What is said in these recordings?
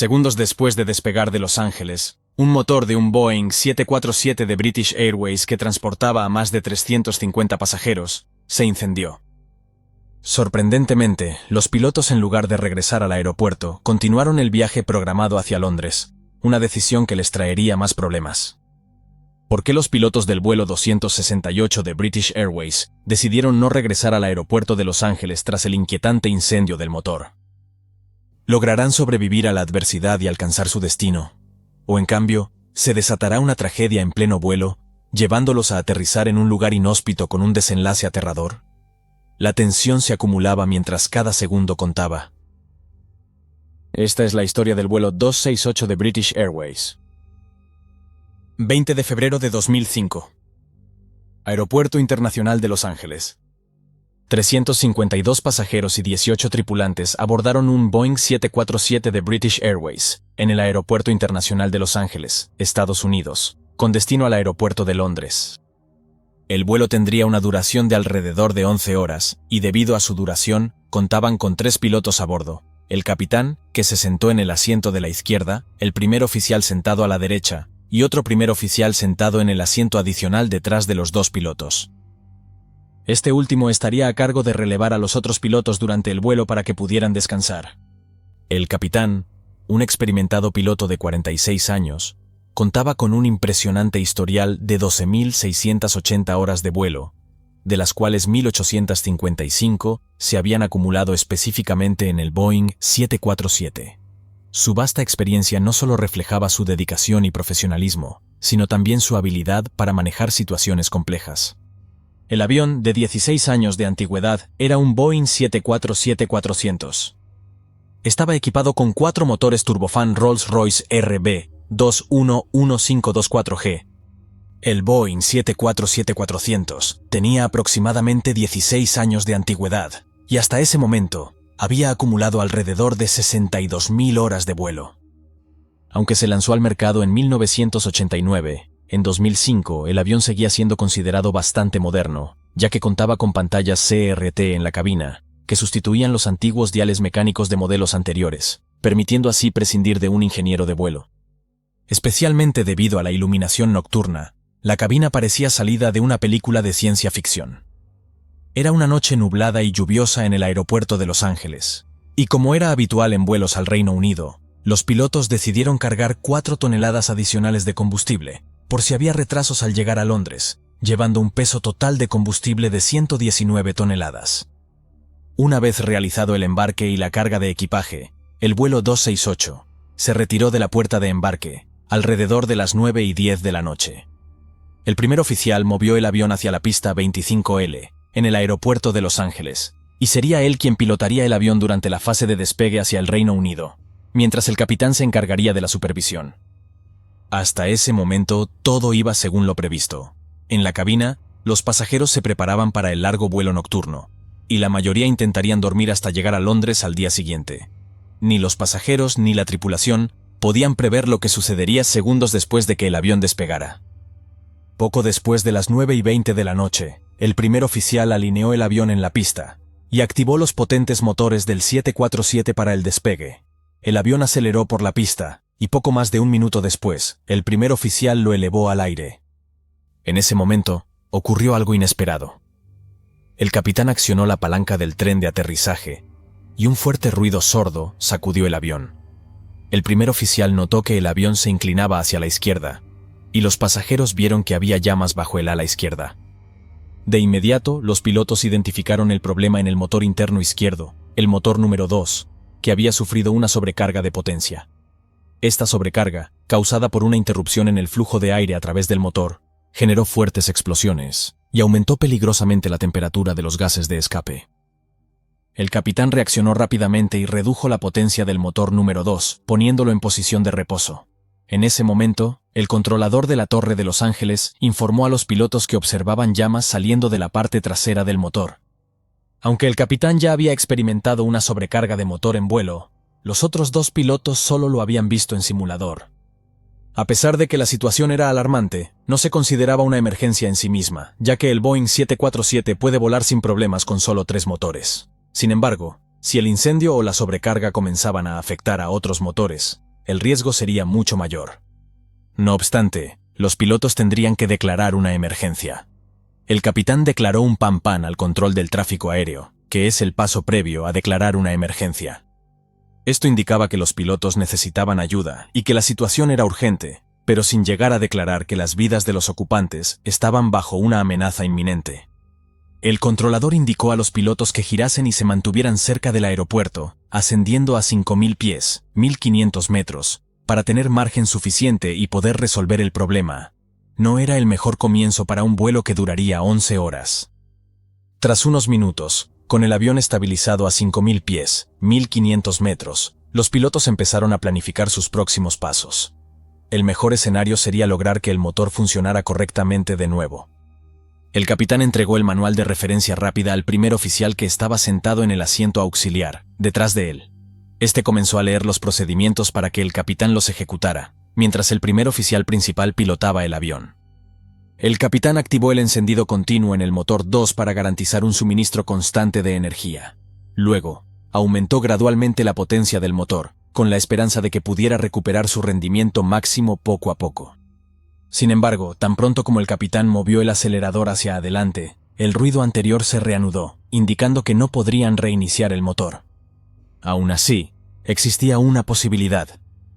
Segundos después de despegar de Los Ángeles, un motor de un Boeing 747 de British Airways que transportaba a más de 350 pasajeros se incendió. Sorprendentemente, los pilotos, en lugar de regresar al aeropuerto, continuaron el viaje programado hacia Londres, una decisión que les traería más problemas. ¿Por qué los pilotos del vuelo 268 de British Airways decidieron no regresar al aeropuerto de Los Ángeles tras el inquietante incendio del motor? ¿Lograrán sobrevivir a la adversidad y alcanzar su destino? ¿O en cambio, se desatará una tragedia en pleno vuelo, llevándolos a aterrizar en un lugar inhóspito con un desenlace aterrador? La tensión se acumulaba mientras cada segundo contaba. Esta es la historia del vuelo 268 de British Airways. 20 de febrero de 2005. Aeropuerto Internacional de Los Ángeles. 352 pasajeros y 18 tripulantes abordaron un Boeing 747 de British Airways en el Aeropuerto Internacional de Los Ángeles, Estados Unidos, con destino al aeropuerto de Londres. El vuelo tendría una duración de alrededor de 11 horas, y debido a su duración, contaban con 3 pilotos a bordo: el capitán, que se sentó en el asiento de la izquierda, el primer oficial sentado a la derecha, y otro primer oficial sentado en el asiento adicional detrás de los 2 pilotos. Este último estaría a cargo de relevar a los otros pilotos durante el vuelo para que pudieran descansar. El capitán, un experimentado piloto de 46 años, contaba con un impresionante historial de 12.680 horas de vuelo, de las cuales 1.855 se habían acumulado específicamente en el Boeing 747. Su vasta experiencia no solo reflejaba su dedicación y profesionalismo, sino también su habilidad para manejar situaciones complejas. El avión, de 16 años de antigüedad, era un Boeing 747-400. Estaba equipado con 4 motores turbofan Rolls-Royce RB-211524G. El Boeing 747-400 tenía aproximadamente 16 años de antigüedad, y hasta ese momento había acumulado alrededor de 62.000 horas de vuelo. Aunque se lanzó al mercado en 1989, en 2005 el avión seguía siendo considerado bastante moderno, ya que contaba con pantallas CRT en la cabina, que sustituían los antiguos diales mecánicos de modelos anteriores, permitiendo así prescindir de un ingeniero de vuelo. Especialmente debido a la iluminación nocturna, la cabina parecía salida de una película de ciencia ficción. Era una noche nublada y lluviosa en el aeropuerto de Los Ángeles, y como era habitual en vuelos al Reino Unido, los pilotos decidieron cargar 4 toneladas adicionales de combustible, por si había retrasos al llegar a Londres, llevando un peso total de combustible de 119 toneladas. Una vez realizado el embarque y la carga de equipaje, el vuelo 268 se retiró de la puerta de embarque, alrededor de las 9:10 de la noche. El primer oficial movió el avión hacia la pista 25L, en el aeropuerto de Los Ángeles, y sería él quien pilotaría el avión durante la fase de despegue hacia el Reino Unido, mientras el capitán se encargaría de la supervisión. Hasta ese momento todo iba según lo previsto. En la cabina, los pasajeros se preparaban para el largo vuelo nocturno, y la mayoría intentarían dormir hasta llegar a Londres al día siguiente. Ni los pasajeros ni la tripulación podían prever lo que sucedería segundos después de que el avión despegara. Poco después de las 9:20 de la noche, el primer oficial alineó el avión en la pista y activó los potentes motores del 747 para el despegue. El avión aceleró por la pista y poco más de un minuto después, el primer oficial lo elevó al aire. En ese momento, ocurrió algo inesperado. El capitán accionó la palanca del tren de aterrizaje y un fuerte ruido sordo sacudió el avión. El primer oficial notó que el avión se inclinaba hacia la izquierda, y los pasajeros vieron que había llamas bajo el ala izquierda. De inmediato, los pilotos identificaron el problema en el motor interno izquierdo, el motor número 2, que había sufrido una sobrecarga de potencia. Esta sobrecarga, causada por una interrupción en el flujo de aire a través del motor, generó fuertes explosiones y aumentó peligrosamente la temperatura de los gases de escape. El capitán reaccionó rápidamente y redujo la potencia del motor número 2, poniéndolo en posición de reposo. En ese momento, el controlador de la Torre de Los Ángeles informó a los pilotos que observaban llamas saliendo de la parte trasera del motor. Aunque el capitán ya había experimentado una sobrecarga de motor en vuelo, los otros 2 pilotos solo lo habían visto en simulador. A pesar de que la situación era alarmante, no se consideraba una emergencia en sí misma, ya que el Boeing 747 puede volar sin problemas con solo 3 motores. Sin embargo, si el incendio o la sobrecarga comenzaban a afectar a otros motores, el riesgo sería mucho mayor. No obstante, los pilotos tendrían que declarar una emergencia. El capitán declaró un pan al control del tráfico aéreo, que es el paso previo a declarar una emergencia. Esto indicaba que los pilotos necesitaban ayuda y que la situación era urgente, pero sin llegar a declarar que las vidas de los ocupantes estaban bajo una amenaza inminente. El controlador indicó a los pilotos que girasen y se mantuvieran cerca del aeropuerto, ascendiendo a 5.000 pies, 1.500 metros, para tener margen suficiente y poder resolver el problema. No era el mejor comienzo para un vuelo que duraría 11 horas. Tras unos minutos, con el avión estabilizado a 5.000 pies, 1.500 metros, los pilotos empezaron a planificar sus próximos pasos. El mejor escenario sería lograr que el motor funcionara correctamente de nuevo. El capitán entregó el manual de referencia rápida al primer oficial que estaba sentado en el asiento auxiliar, detrás de él. Este comenzó a leer los procedimientos para que el capitán los ejecutara, mientras el primer oficial principal pilotaba el avión. El capitán activó el encendido continuo en el motor 2 para garantizar un suministro constante de energía. Luego, aumentó gradualmente la potencia del motor, con la esperanza de que pudiera recuperar su rendimiento máximo poco a poco. Sin embargo, tan pronto como el capitán movió el acelerador hacia adelante, el ruido anterior se reanudó, indicando que no podrían reiniciar el motor. Aún así, existía una posibilidad.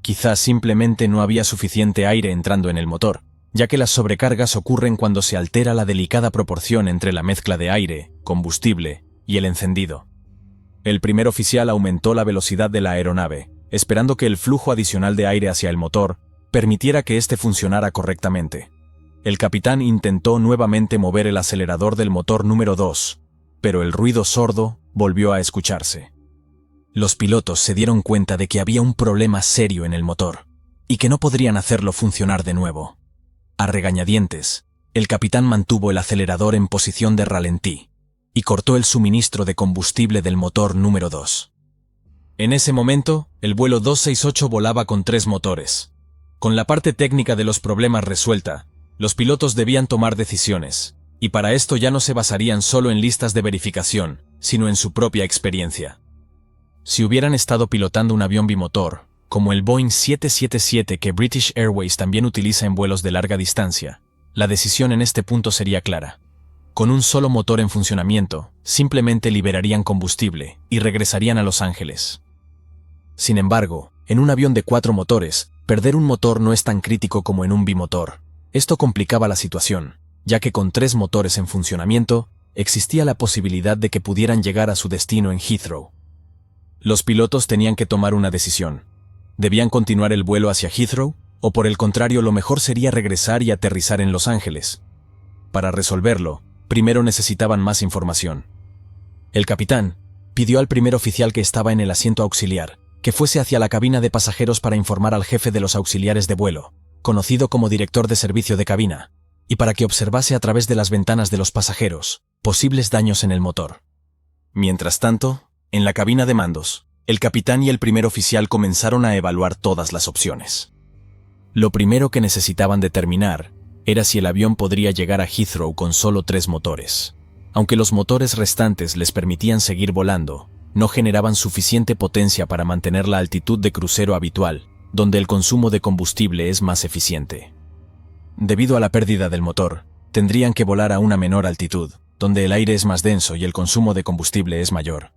Quizás simplemente no había suficiente aire entrando en el motor, ya que las sobrecargas ocurren cuando se altera la delicada proporción entre la mezcla de aire, combustible y el encendido. El primer oficial aumentó la velocidad de la aeronave, esperando que el flujo adicional de aire hacia el motor permitiera que éste funcionara correctamente. El capitán intentó nuevamente mover el acelerador del motor número 2, pero el ruido sordo volvió a escucharse. Los pilotos se dieron cuenta de que había un problema serio en el motor, y que no podrían hacerlo funcionar de nuevo. A regañadientes, el capitán mantuvo el acelerador en posición de ralentí, y cortó el suministro de combustible del motor número 2. En ese momento, el vuelo 268 volaba con 3 motores. Con la parte técnica de los problemas resuelta, los pilotos debían tomar decisiones, y para esto ya no se basarían solo en listas de verificación, sino en su propia experiencia. Si hubieran estado pilotando un avión bimotor, como el Boeing 777 que British Airways también utiliza en vuelos de larga distancia, la decisión en este punto sería clara. Con un solo motor en funcionamiento, simplemente liberarían combustible y regresarían a Los Ángeles. Sin embargo, en un avión de 4 motores, perder un motor no es tan crítico como en un bimotor. Esto complicaba la situación, ya que con 3 motores en funcionamiento, existía la posibilidad de que pudieran llegar a su destino en Heathrow. Los pilotos tenían que tomar una decisión. ¿Debían continuar el vuelo hacia Heathrow? ¿O por el contrario lo mejor sería regresar y aterrizar en Los Ángeles? Para resolverlo, primero necesitaban más información. El capitán pidió al primer oficial que estaba en el asiento auxiliar que fuese hacia la cabina de pasajeros para informar al jefe de los auxiliares de vuelo, conocido como director de servicio de cabina, y para que observase a través de las ventanas de los pasajeros posibles daños en el motor. Mientras tanto, en la cabina de mandos, el capitán y el primer oficial comenzaron a evaluar todas las opciones. Lo primero que necesitaban determinar era si el avión podría llegar a Heathrow con solo 3 motores. Aunque los motores restantes les permitían seguir volando, no generaban suficiente potencia para mantener la altitud de crucero habitual, donde el consumo de combustible es más eficiente. Debido a la pérdida del motor, tendrían que volar a una menor altitud, donde el aire es más denso y el consumo de combustible es mayor.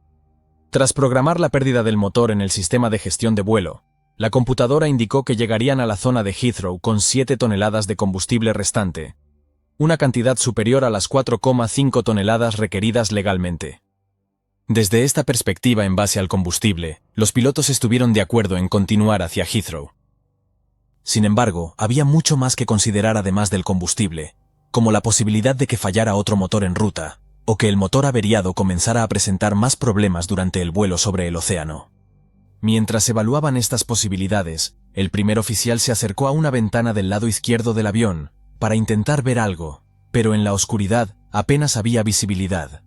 Tras programar la pérdida del motor en el sistema de gestión de vuelo, la computadora indicó que llegarían a la zona de Heathrow con 7 toneladas de combustible restante, una cantidad superior a las 4,5 toneladas requeridas legalmente. Desde esta perspectiva en base al combustible, los pilotos estuvieron de acuerdo en continuar hacia Heathrow. Sin embargo, había mucho más que considerar además del combustible, como la posibilidad de que fallara otro motor en ruta, o que el motor averiado comenzara a presentar más problemas durante el vuelo sobre el océano. Mientras evaluaban estas posibilidades, el primer oficial se acercó a una ventana del lado izquierdo del avión para intentar ver algo, pero en la oscuridad apenas había visibilidad.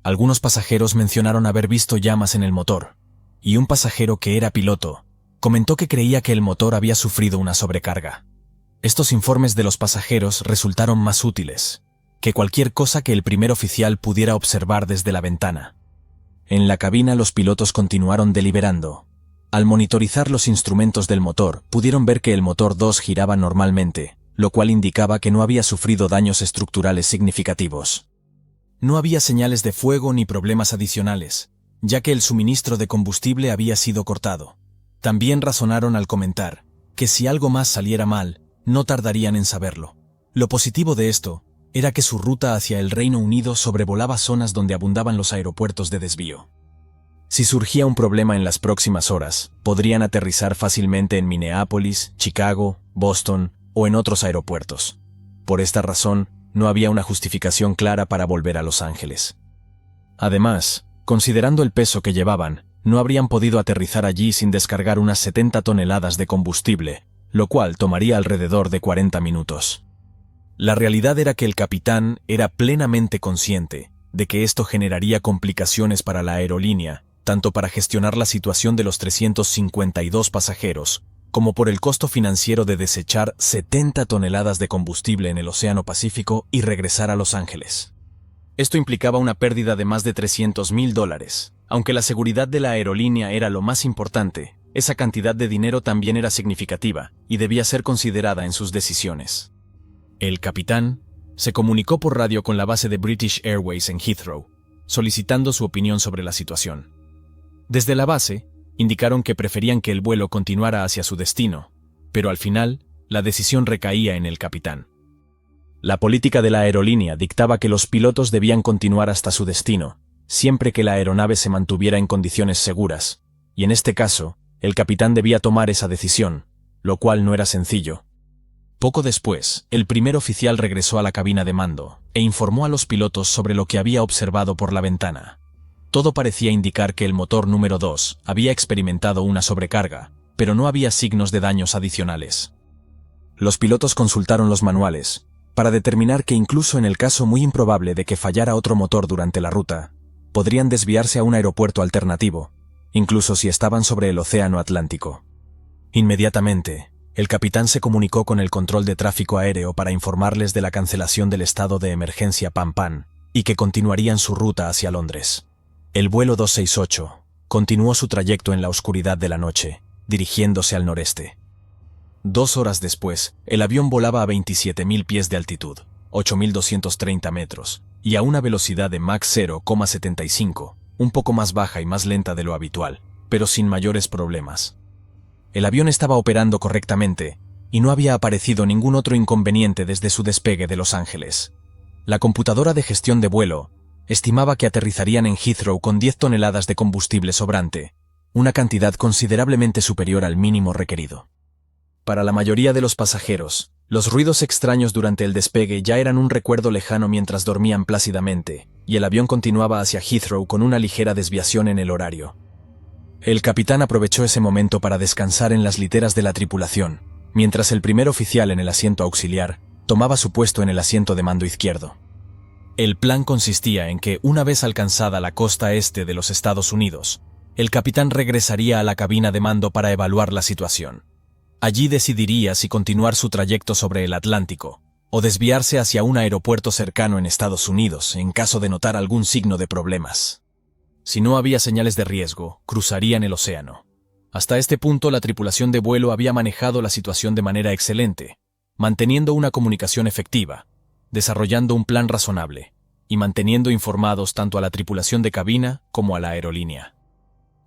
Algunos pasajeros mencionaron haber visto llamas en el motor, y un pasajero que era piloto comentó que creía que el motor había sufrido una sobrecarga. Estos informes de los pasajeros resultaron más útiles que cualquier cosa que el primer oficial pudiera observar desde la ventana. En la cabina los pilotos continuaron deliberando. Al monitorizar los instrumentos del motor, pudieron ver que el motor 2 giraba normalmente, lo cual indicaba que no había sufrido daños estructurales significativos. No había señales de fuego ni problemas adicionales, ya que el suministro de combustible había sido cortado. También razonaron al comentar que si algo más saliera mal, no tardarían en saberlo. Lo positivo de esto era que su ruta hacia el Reino Unido sobrevolaba zonas donde abundaban los aeropuertos de desvío. Si surgía un problema en las próximas horas, podrían aterrizar fácilmente en Minneapolis, Chicago, Boston o en otros aeropuertos. Por esta razón, no había una justificación clara para volver a Los Ángeles. Además, considerando el peso que llevaban, no habrían podido aterrizar allí sin descargar unas 70 toneladas de combustible, lo cual tomaría alrededor de 40 minutos. La realidad era que el capitán era plenamente consciente de que esto generaría complicaciones para la aerolínea, tanto para gestionar la situación de los 352 pasajeros, como por el costo financiero de desechar 70 toneladas de combustible en el Océano Pacífico y regresar a Los Ángeles. Esto implicaba una pérdida de más de $300,000. Aunque la seguridad de la aerolínea era lo más importante, esa cantidad de dinero también era significativa y debía ser considerada en sus decisiones. El capitán se comunicó por radio con la base de British Airways en Heathrow, solicitando su opinión sobre la situación. Desde la base, indicaron que preferían que el vuelo continuara hacia su destino, pero al final, la decisión recaía en el capitán. La política de la aerolínea dictaba que los pilotos debían continuar hasta su destino, siempre que la aeronave se mantuviera en condiciones seguras, y en este caso, el capitán debía tomar esa decisión, lo cual no era sencillo. Poco después, el primer oficial regresó a la cabina de mando e informó a los pilotos sobre lo que había observado por la ventana. Todo parecía indicar que el motor número 2 había experimentado una sobrecarga, pero no había signos de daños adicionales. Los pilotos consultaron los manuales para determinar que incluso en el caso muy improbable de que fallara otro motor durante la ruta, podrían desviarse a un aeropuerto alternativo, incluso si estaban sobre el Océano Atlántico. Inmediatamente, el capitán se comunicó con el control de tráfico aéreo para informarles de la cancelación del estado de emergencia Pan y que continuarían su ruta hacia Londres. El vuelo 268 continuó su trayecto en la oscuridad de la noche, dirigiéndose al noreste. 2 horas después, el avión volaba a 27.000 pies de altitud, 8.230 metros, y a una velocidad de Mach 0,75, un poco más baja y más lenta de lo habitual, pero sin mayores problemas. El avión estaba operando correctamente, y no había aparecido ningún otro inconveniente desde su despegue de Los Ángeles. La computadora de gestión de vuelo estimaba que aterrizarían en Heathrow con 10 toneladas de combustible sobrante, una cantidad considerablemente superior al mínimo requerido. Para la mayoría de los pasajeros, los ruidos extraños durante el despegue ya eran un recuerdo lejano mientras dormían plácidamente, y el avión continuaba hacia Heathrow con una ligera desviación en el horario. El capitán aprovechó ese momento para descansar en las literas de la tripulación, mientras el primer oficial en el asiento auxiliar tomaba su puesto en el asiento de mando izquierdo. El plan consistía en que, una vez alcanzada la costa este de los Estados Unidos, el capitán regresaría a la cabina de mando para evaluar la situación. Allí decidiría si continuar su trayecto sobre el Atlántico o desviarse hacia un aeropuerto cercano en Estados Unidos en caso de notar algún signo de problemas. Si no había señales de riesgo, cruzarían el océano. Hasta este punto, la tripulación de vuelo había manejado la situación de manera excelente, manteniendo una comunicación efectiva, desarrollando un plan razonable y manteniendo informados tanto a la tripulación de cabina como a la aerolínea.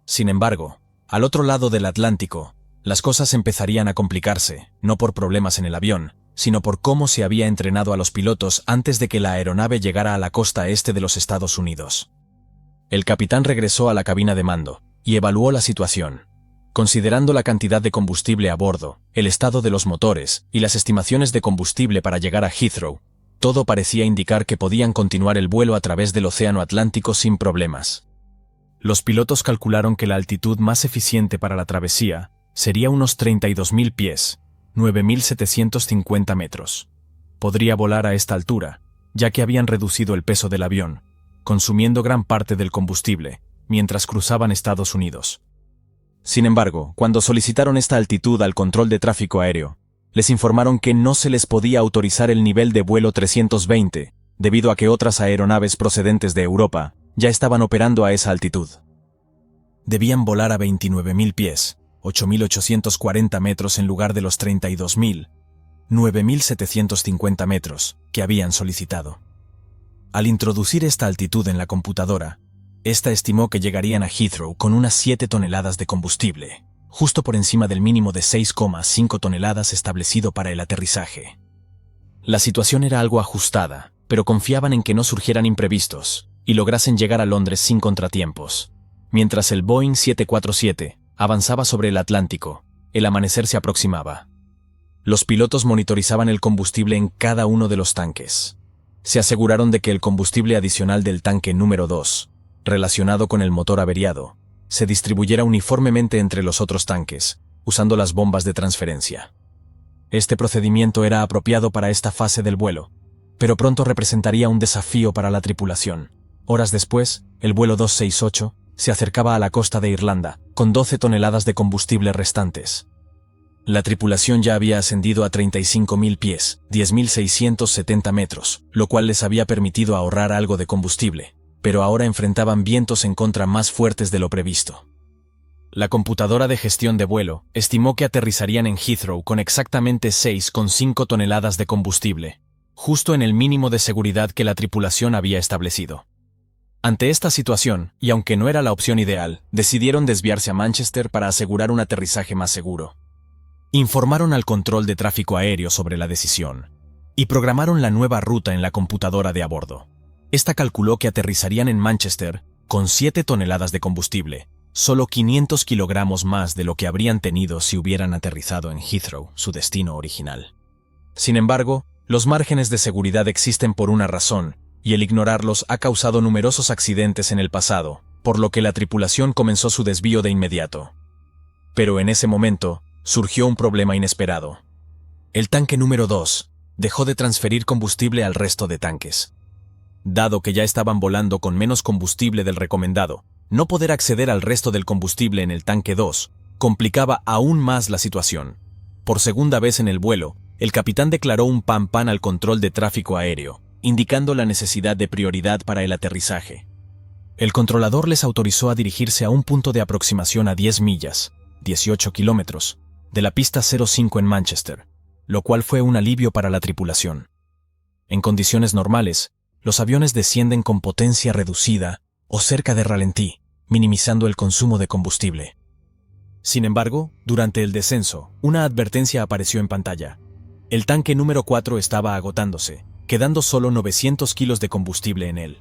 Sin embargo, al otro lado del Atlántico, las cosas empezarían a complicarse, no por problemas en el avión, sino por cómo se había entrenado a los pilotos antes de que la aeronave llegara a la costa este de los Estados Unidos. El capitán regresó a la cabina de mando y evaluó la situación. Considerando la cantidad de combustible a bordo, el estado de los motores y las estimaciones de combustible para llegar a Heathrow, todo parecía indicar que podían continuar el vuelo a través del Océano Atlántico sin problemas. Los pilotos calcularon que la altitud más eficiente para la travesía sería unos 32.000 pies, 9.750 metros. Podría volar a esta altura, ya que habían reducido el peso del avión, consumiendo gran parte del combustible, mientras cruzaban Estados Unidos. Sin embargo, cuando solicitaron esta altitud al control de tráfico aéreo, les informaron que no se les podía autorizar el nivel de vuelo 320, debido a que otras aeronaves procedentes de Europa ya estaban operando a esa altitud. debían volar a 29.000 pies, 8.840 metros en lugar de los 32.000, 9.750 metros que habían solicitado. Al introducir esta altitud en la computadora, esta estimó que llegarían a Heathrow con unas 7 toneladas de combustible, justo por encima del mínimo de 6,5 toneladas establecido para el aterrizaje. La situación era algo ajustada, pero confiaban en que no surgieran imprevistos y lograsen llegar a Londres sin contratiempos. Mientras el Boeing 747 avanzaba sobre el Atlántico, el amanecer se aproximaba. Los pilotos monitorizaban el combustible en cada uno de los tanques. Se aseguraron de que el combustible adicional del tanque número 2, relacionado con el motor averiado, se distribuyera uniformemente entre los otros tanques, usando las bombas de transferencia. Este procedimiento era apropiado para esta fase del vuelo, pero pronto representaría un desafío para la tripulación. Horas después, el vuelo 268 se acercaba a la costa de Irlanda, con 12 toneladas de combustible restantes. La tripulación ya había ascendido a 35.000 pies, 10.670 metros, lo cual les había permitido ahorrar algo de combustible, pero ahora enfrentaban vientos en contra más fuertes de lo previsto. La computadora de gestión de vuelo estimó que aterrizarían en Heathrow con exactamente 6,5 toneladas de combustible, justo en el mínimo de seguridad que la tripulación había establecido. Ante esta situación, y aunque no era la opción ideal, decidieron desviarse a Manchester para asegurar un aterrizaje más seguro. Informaron al control de tráfico aéreo sobre la decisión y programaron la nueva ruta en la computadora de a bordo. Esta calculó que aterrizarían en Manchester con 7 toneladas de combustible, solo 500 kilogramos más de lo que habrían tenido si hubieran aterrizado en Heathrow, su destino original. Sin embargo, los márgenes de seguridad existen por una razón, y el ignorarlos ha causado numerosos accidentes en el pasado, por lo que la tripulación comenzó su desvío de inmediato. Pero en ese momento, surgió un problema inesperado. El tanque número 2 dejó de transferir combustible al resto de tanques. Dado que ya estaban volando con menos combustible del recomendado, no poder acceder al resto del combustible en el tanque 2 complicaba aún más la situación. Por segunda vez en el vuelo, el capitán declaró un pan al control de tráfico aéreo, indicando la necesidad de prioridad para el aterrizaje. El controlador les autorizó a dirigirse a un punto de aproximación a 10 millas, 18 kilómetros, de la pista 05 en Manchester, lo cual fue un alivio para la tripulación. En condiciones normales, los aviones descienden con potencia reducida o cerca de ralentí, minimizando el consumo de combustible. Sin embargo, durante el descenso, una advertencia apareció en pantalla. El tanque número 4 estaba agotándose, quedando solo 900 kilos de combustible en él.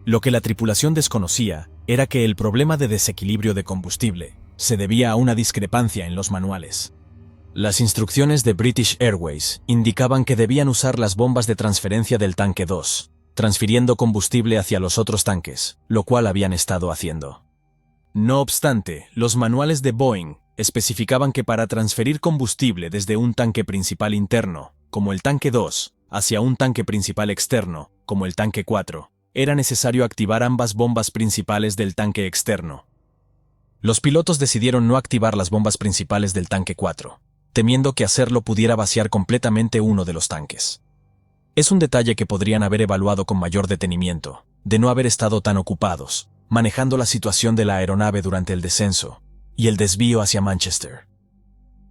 Lo que la tripulación desconocía era que el problema de desequilibrio de combustible se debía a una discrepancia en los manuales. Las instrucciones de British Airways indicaban que debían usar las bombas de transferencia del tanque 2, transfiriendo combustible hacia los otros tanques, lo cual habían estado haciendo. No obstante, los manuales de Boeing especificaban que para transferir combustible desde un tanque principal interno, como el tanque 2, hacia un tanque principal externo, como el tanque 4, era necesario activar ambas bombas principales del tanque externo. Los pilotos decidieron no activar las bombas principales del tanque 4, temiendo que hacerlo pudiera vaciar completamente uno de los tanques. Es un detalle que podrían haber evaluado con mayor detenimiento, de no haber estado tan ocupados, manejando la situación de la aeronave durante el descenso y el desvío hacia Manchester.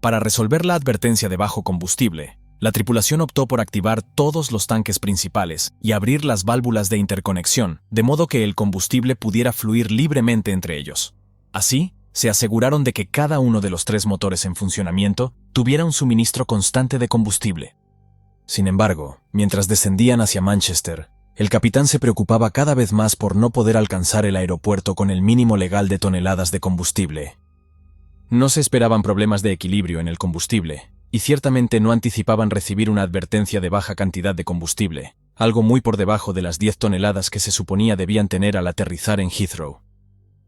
Para resolver la advertencia de bajo combustible, la tripulación optó por activar todos los tanques principales y abrir las válvulas de interconexión, de modo que el combustible pudiera fluir libremente entre ellos. Así, se aseguraron de que cada uno de los 3 motores en funcionamiento tuviera un suministro constante de combustible. Sin embargo, mientras descendían hacia Manchester, el capitán se preocupaba cada vez más por no poder alcanzar el aeropuerto con el mínimo legal de toneladas de combustible. No se esperaban problemas de equilibrio en el combustible, y ciertamente no anticipaban recibir una advertencia de baja cantidad de combustible, algo muy por debajo de las 10 toneladas que se suponía debían tener al aterrizar en Heathrow.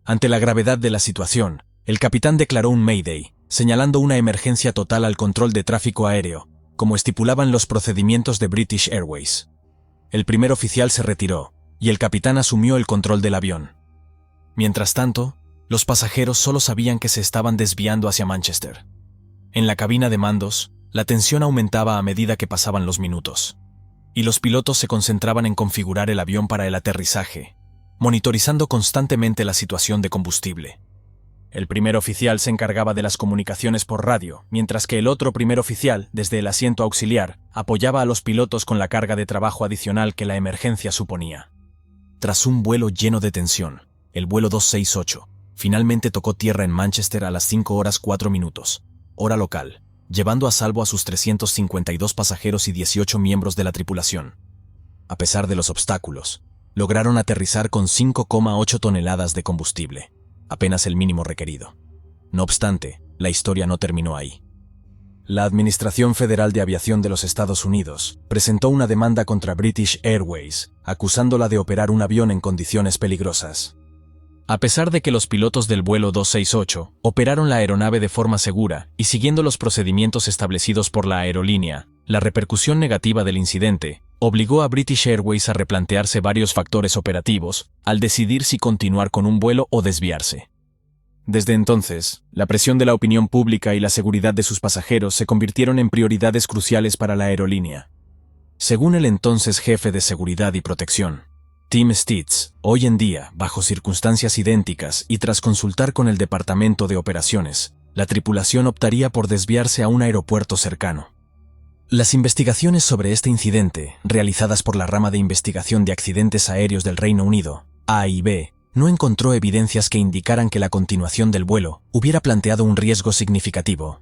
Ante la gravedad de la situación, el capitán declaró un Mayday, señalando una emergencia total al control de tráfico aéreo, como estipulaban los procedimientos de British Airways. El primer oficial se retiró, y el capitán asumió el control del avión. Mientras tanto, los pasajeros solo sabían que se estaban desviando hacia Manchester. En la cabina de mandos, la tensión aumentaba a medida que pasaban los minutos, y los pilotos se concentraban en configurar el avión para el aterrizaje, monitorizando constantemente la situación de combustible. El primer oficial se encargaba de las comunicaciones por radio, mientras que el otro primer oficial, desde el asiento auxiliar, apoyaba a los pilotos con la carga de trabajo adicional que la emergencia suponía. Tras un vuelo lleno de tensión, el vuelo 268 finalmente tocó tierra en Manchester a las 5:04, hora local, llevando a salvo a sus 352 pasajeros y 18 miembros de la tripulación. A pesar de los obstáculos, lograron aterrizar con 5,8 toneladas de combustible, apenas el mínimo requerido. No obstante, la historia no terminó ahí. La Administración Federal de Aviación de los Estados Unidos presentó una demanda contra British Airways, acusándola de operar un avión en condiciones peligrosas. A pesar de que los pilotos del vuelo 268 operaron la aeronave de forma segura y siguiendo los procedimientos establecidos por la aerolínea, la repercusión negativa del incidente obligó a British Airways a replantearse varios factores operativos al decidir si continuar con un vuelo o desviarse. Desde entonces, la presión de la opinión pública y la seguridad de sus pasajeros se convirtieron en prioridades cruciales para la aerolínea. Según el entonces jefe de seguridad y protección, Tim Stitz, hoy en día, bajo circunstancias idénticas y tras consultar con el Departamento de Operaciones, la tripulación optaría por desviarse a un aeropuerto cercano. Las investigaciones sobre este incidente, realizadas por la rama de investigación de accidentes aéreos del Reino Unido, AIB, no encontró evidencias que indicaran que la continuación del vuelo hubiera planteado un riesgo significativo.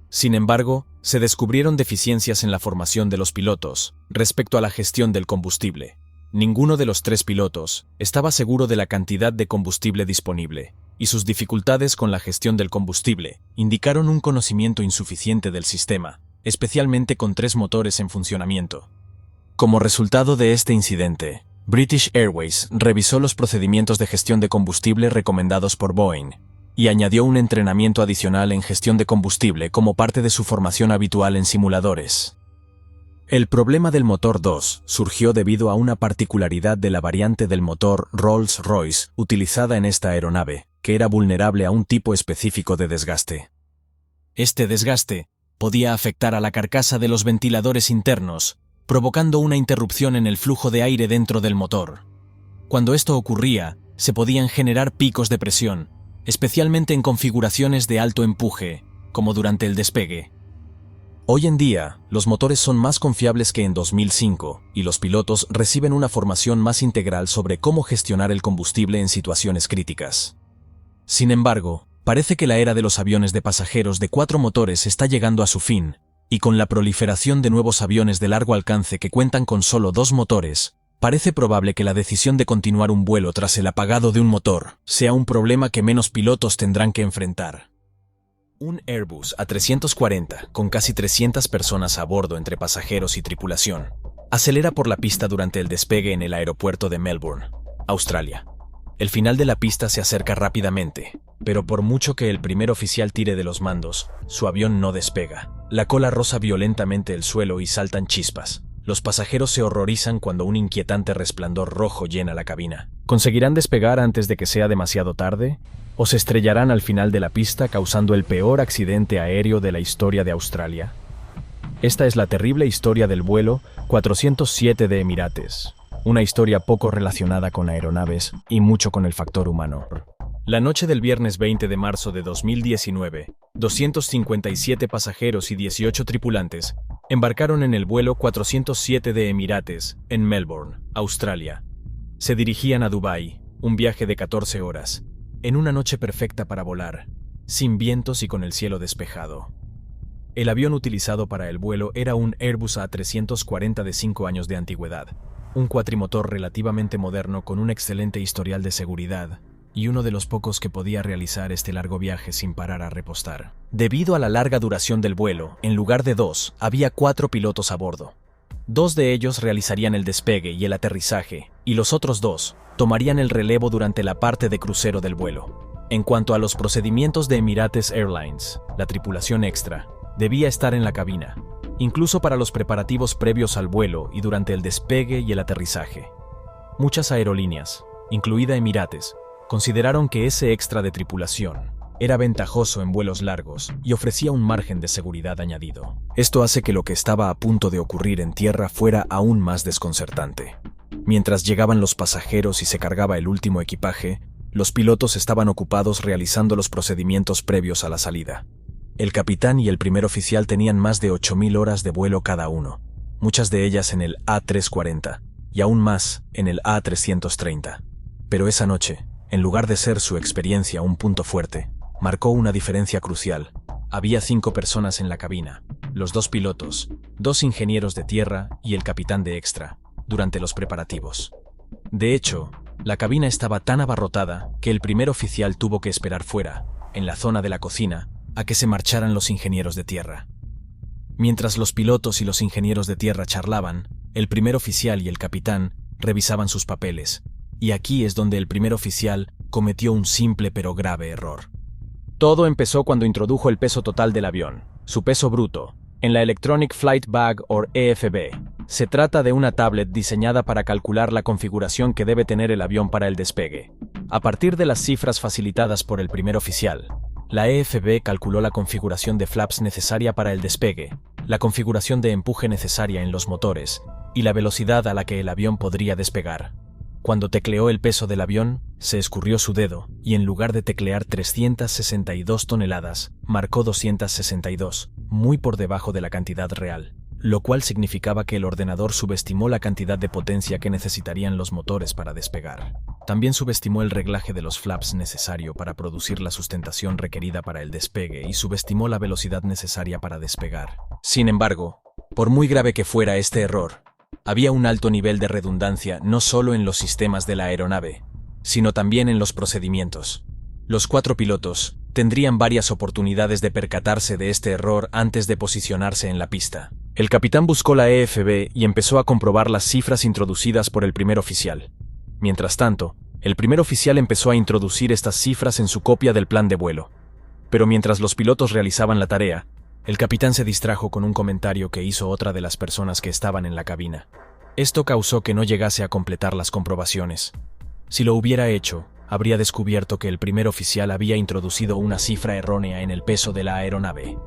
Sin embargo, se descubrieron deficiencias en la formación de los pilotos respecto a la gestión del combustible. Ninguno de los 3 pilotos estaba seguro de la cantidad de combustible disponible, y sus dificultades con la gestión del combustible indicaron un conocimiento insuficiente del sistema, especialmente con 3 motores en funcionamiento. Como resultado de este incidente, British Airways revisó los procedimientos de gestión de combustible recomendados por Boeing y añadió un entrenamiento adicional en gestión de combustible como parte de su formación habitual en simuladores. El problema del motor 2 surgió debido a una particularidad de la variante del motor Rolls-Royce utilizada en esta aeronave, que era vulnerable a un tipo específico de desgaste. Este desgaste podía afectar a la carcasa de los ventiladores internos, provocando una interrupción en el flujo de aire dentro del motor. Cuando esto ocurría, se podían generar picos de presión, especialmente en configuraciones de alto empuje, como durante el despegue. Hoy en día, los motores son más confiables que en 2005, y los pilotos reciben una formación más integral sobre cómo gestionar el combustible en situaciones críticas. Sin embargo, parece que la era de los aviones de pasajeros de 4 motores está llegando a su fin, y con la proliferación de nuevos aviones de largo alcance que cuentan con solo 2 motores, parece probable que la decisión de continuar un vuelo tras el apagado de un motor sea un problema que menos pilotos tendrán que enfrentar. Un Airbus A340, con casi 300 personas a bordo entre pasajeros y tripulación, acelera por la pista durante el despegue en el aeropuerto de Melbourne, Australia. El final de la pista se acerca rápidamente, pero por mucho que el primer oficial tire de los mandos, su avión no despega. La cola roza violentamente el suelo y saltan chispas. Los pasajeros se horrorizan cuando un inquietante resplandor rojo llena la cabina. ¿Conseguirán despegar antes de que sea demasiado tarde? ¿O se estrellarán al final de la pista causando el peor accidente aéreo de la historia de Australia? Esta es la terrible historia del vuelo 407 de Emirates. Una historia poco relacionada con aeronaves y mucho con el factor humano. La noche del viernes 20 de marzo de 2019, 257 pasajeros y 18 tripulantes embarcaron en el vuelo 407 de Emirates, en Melbourne, Australia. Se dirigían a Dubái, un viaje de 14 horas, en una noche perfecta para volar, sin vientos y con el cielo despejado. El avión utilizado para el vuelo era un Airbus A340 de 5 años de antigüedad, un cuatrimotor relativamente moderno con un excelente historial de seguridad, y uno de los pocos que podía realizar este largo viaje sin parar a repostar. Debido a la larga duración del vuelo, en lugar de 2, había 4 pilotos a bordo. 2 de ellos realizarían el despegue y el aterrizaje, y los otros 2 tomarían el relevo durante la parte de crucero del vuelo. En cuanto a los procedimientos de Emirates Airlines, la tripulación extra debía estar en la cabina, incluso para los preparativos previos al vuelo y durante el despegue y el aterrizaje. Muchas aerolíneas, incluida Emirates, consideraron que ese extra de tripulación era ventajoso en vuelos largos y ofrecía un margen de seguridad añadido. Esto hace que lo que estaba a punto de ocurrir en tierra fuera aún más desconcertante. Mientras llegaban los pasajeros y se cargaba el último equipaje, Los pilotos estaban ocupados realizando los procedimientos previos a la salida. El capitán y el primer oficial tenían más de 8.000 horas de vuelo cada uno, muchas de ellas en el A340 y aún más en el A330. Pero esa noche, en lugar de ser su experiencia un punto fuerte, marcó una diferencia crucial. Había 5 personas en la cabina, los 2 pilotos, 2 ingenieros de tierra y el capitán de extra, durante los preparativos. De hecho, la cabina estaba tan abarrotada que el primer oficial tuvo que esperar fuera, en la zona de la cocina, a que se marcharan los ingenieros de tierra. Mientras los pilotos y los ingenieros de tierra charlaban, el primer oficial y el capitán revisaban sus papeles, y aquí es donde el primer oficial cometió un simple pero grave error. Todo empezó cuando introdujo el peso total del avión, su peso bruto, en la Electronic Flight Bag o EFB. Se trata de una tablet diseñada para calcular la configuración que debe tener el avión para el despegue. A partir de las cifras facilitadas por el primer oficial, la EFB calculó la configuración de flaps necesaria para el despegue, la configuración de empuje necesaria en los motores y la velocidad a la que el avión podría despegar. Cuando tecleó el peso del avión, se escurrió su dedo y en lugar de teclear 362 toneladas, marcó 262, muy por debajo de la cantidad real, lo cual significaba que el ordenador subestimó la cantidad de potencia que necesitarían los motores para despegar. También subestimó el reglaje de los flaps necesario para producir la sustentación requerida para el despegue y subestimó la velocidad necesaria para despegar. Sin embargo, por muy grave que fuera este error, había un alto nivel de redundancia no solo en los sistemas de la aeronave, sino también en los procedimientos. Los 4 pilotos tendrían varias oportunidades de percatarse de este error antes de posicionarse en la pista. El capitán buscó la EFB y empezó a comprobar las cifras introducidas por el primer oficial. Mientras tanto, el primer oficial empezó a introducir estas cifras en su copia del plan de vuelo. Pero mientras los pilotos realizaban la tarea, el capitán se distrajo con un comentario que hizo otra de las personas que estaban en la cabina. Esto causó que no llegase a completar las comprobaciones. Si lo hubiera hecho, habría descubierto que el primer oficial había introducido una cifra errónea en el peso de la aeronave.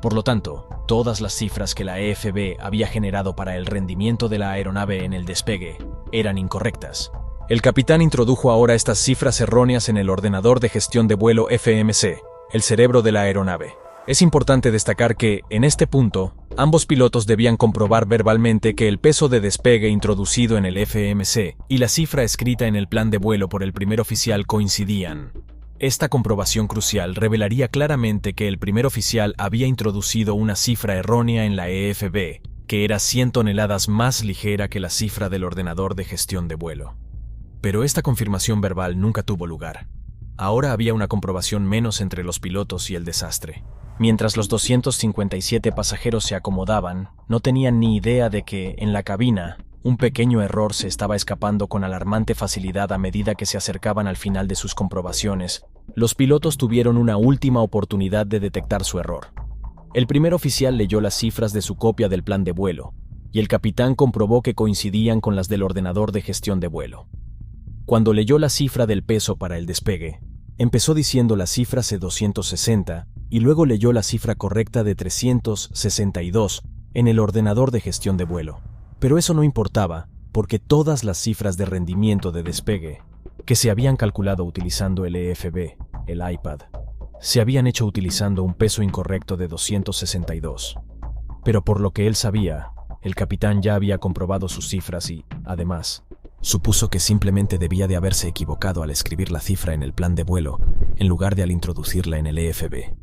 Por lo tanto, todas las cifras que la EFB había generado para el rendimiento de la aeronave en el despegue eran incorrectas. El capitán introdujo ahora estas cifras erróneas en el ordenador de gestión de vuelo FMC, el cerebro de la aeronave. Es importante destacar que, en este punto, ambos pilotos debían comprobar verbalmente que el peso de despegue introducido en el FMC y la cifra escrita en el plan de vuelo por el primer oficial coincidían. Esta comprobación crucial revelaría claramente que el primer oficial había introducido una cifra errónea en la EFB, que era 100 toneladas más ligera que la cifra del ordenador de gestión de vuelo. Pero esta confirmación verbal nunca tuvo lugar. Ahora había una comprobación menos entre los pilotos y el desastre. Mientras los 257 pasajeros se acomodaban, no tenían ni idea de que, en la cabina, un pequeño error se estaba escapando con alarmante facilidad a medida que se acercaban al final de sus comprobaciones. Los pilotos tuvieron una última oportunidad de detectar su error. El primer oficial leyó las cifras de su copia del plan de vuelo, y el capitán comprobó que coincidían con las del ordenador de gestión de vuelo. Cuando leyó la cifra del peso para el despegue, empezó diciendo la cifra C260 y luego leyó la cifra correcta de 362 en el ordenador de gestión de vuelo. Pero eso no importaba, porque todas las cifras de rendimiento de despegue, que se habían calculado utilizando el EFB, el iPad, se habían hecho utilizando un peso incorrecto de 262. Pero por lo que él sabía, el capitán ya había comprobado sus cifras y, además, supuso que simplemente debía de haberse equivocado al escribir la cifra en el plan de vuelo, en lugar de al introducirla en el EFB.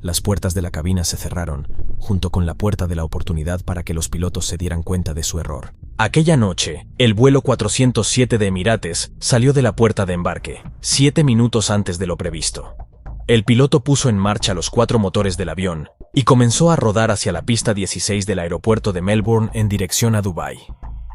Las puertas de la cabina se cerraron, junto con la puerta de la oportunidad para que los pilotos se dieran cuenta de su error. Aquella noche, el vuelo 407 de Emirates salió de la puerta de embarque, 7 minutos antes de lo previsto. El piloto puso en marcha los 4 motores del avión y comenzó a rodar hacia la pista 16 del aeropuerto de Melbourne en dirección a Dubái.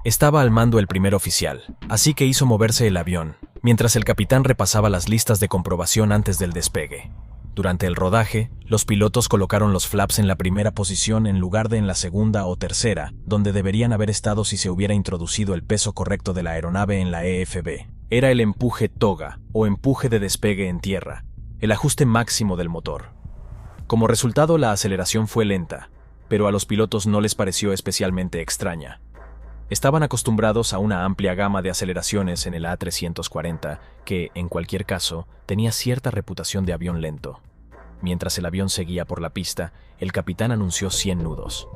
Estaba al mando el primer oficial, así que hizo moverse el avión, mientras el capitán repasaba las listas de comprobación antes del despegue. Durante el rodaje, los pilotos colocaron los flaps en la primera posición en lugar de en la segunda o tercera, donde deberían haber estado si se hubiera introducido el peso correcto de la aeronave en la EFB. Era el empuje toga, o empuje de despegue en tierra, el ajuste máximo del motor. Como resultado, la aceleración fue lenta, pero a los pilotos no les pareció especialmente extraña. Estaban acostumbrados a una amplia gama de aceleraciones en el A340, que, en cualquier caso, tenía cierta reputación de avión lento. Mientras el avión seguía por la pista, el capitán anunció 100 nudos.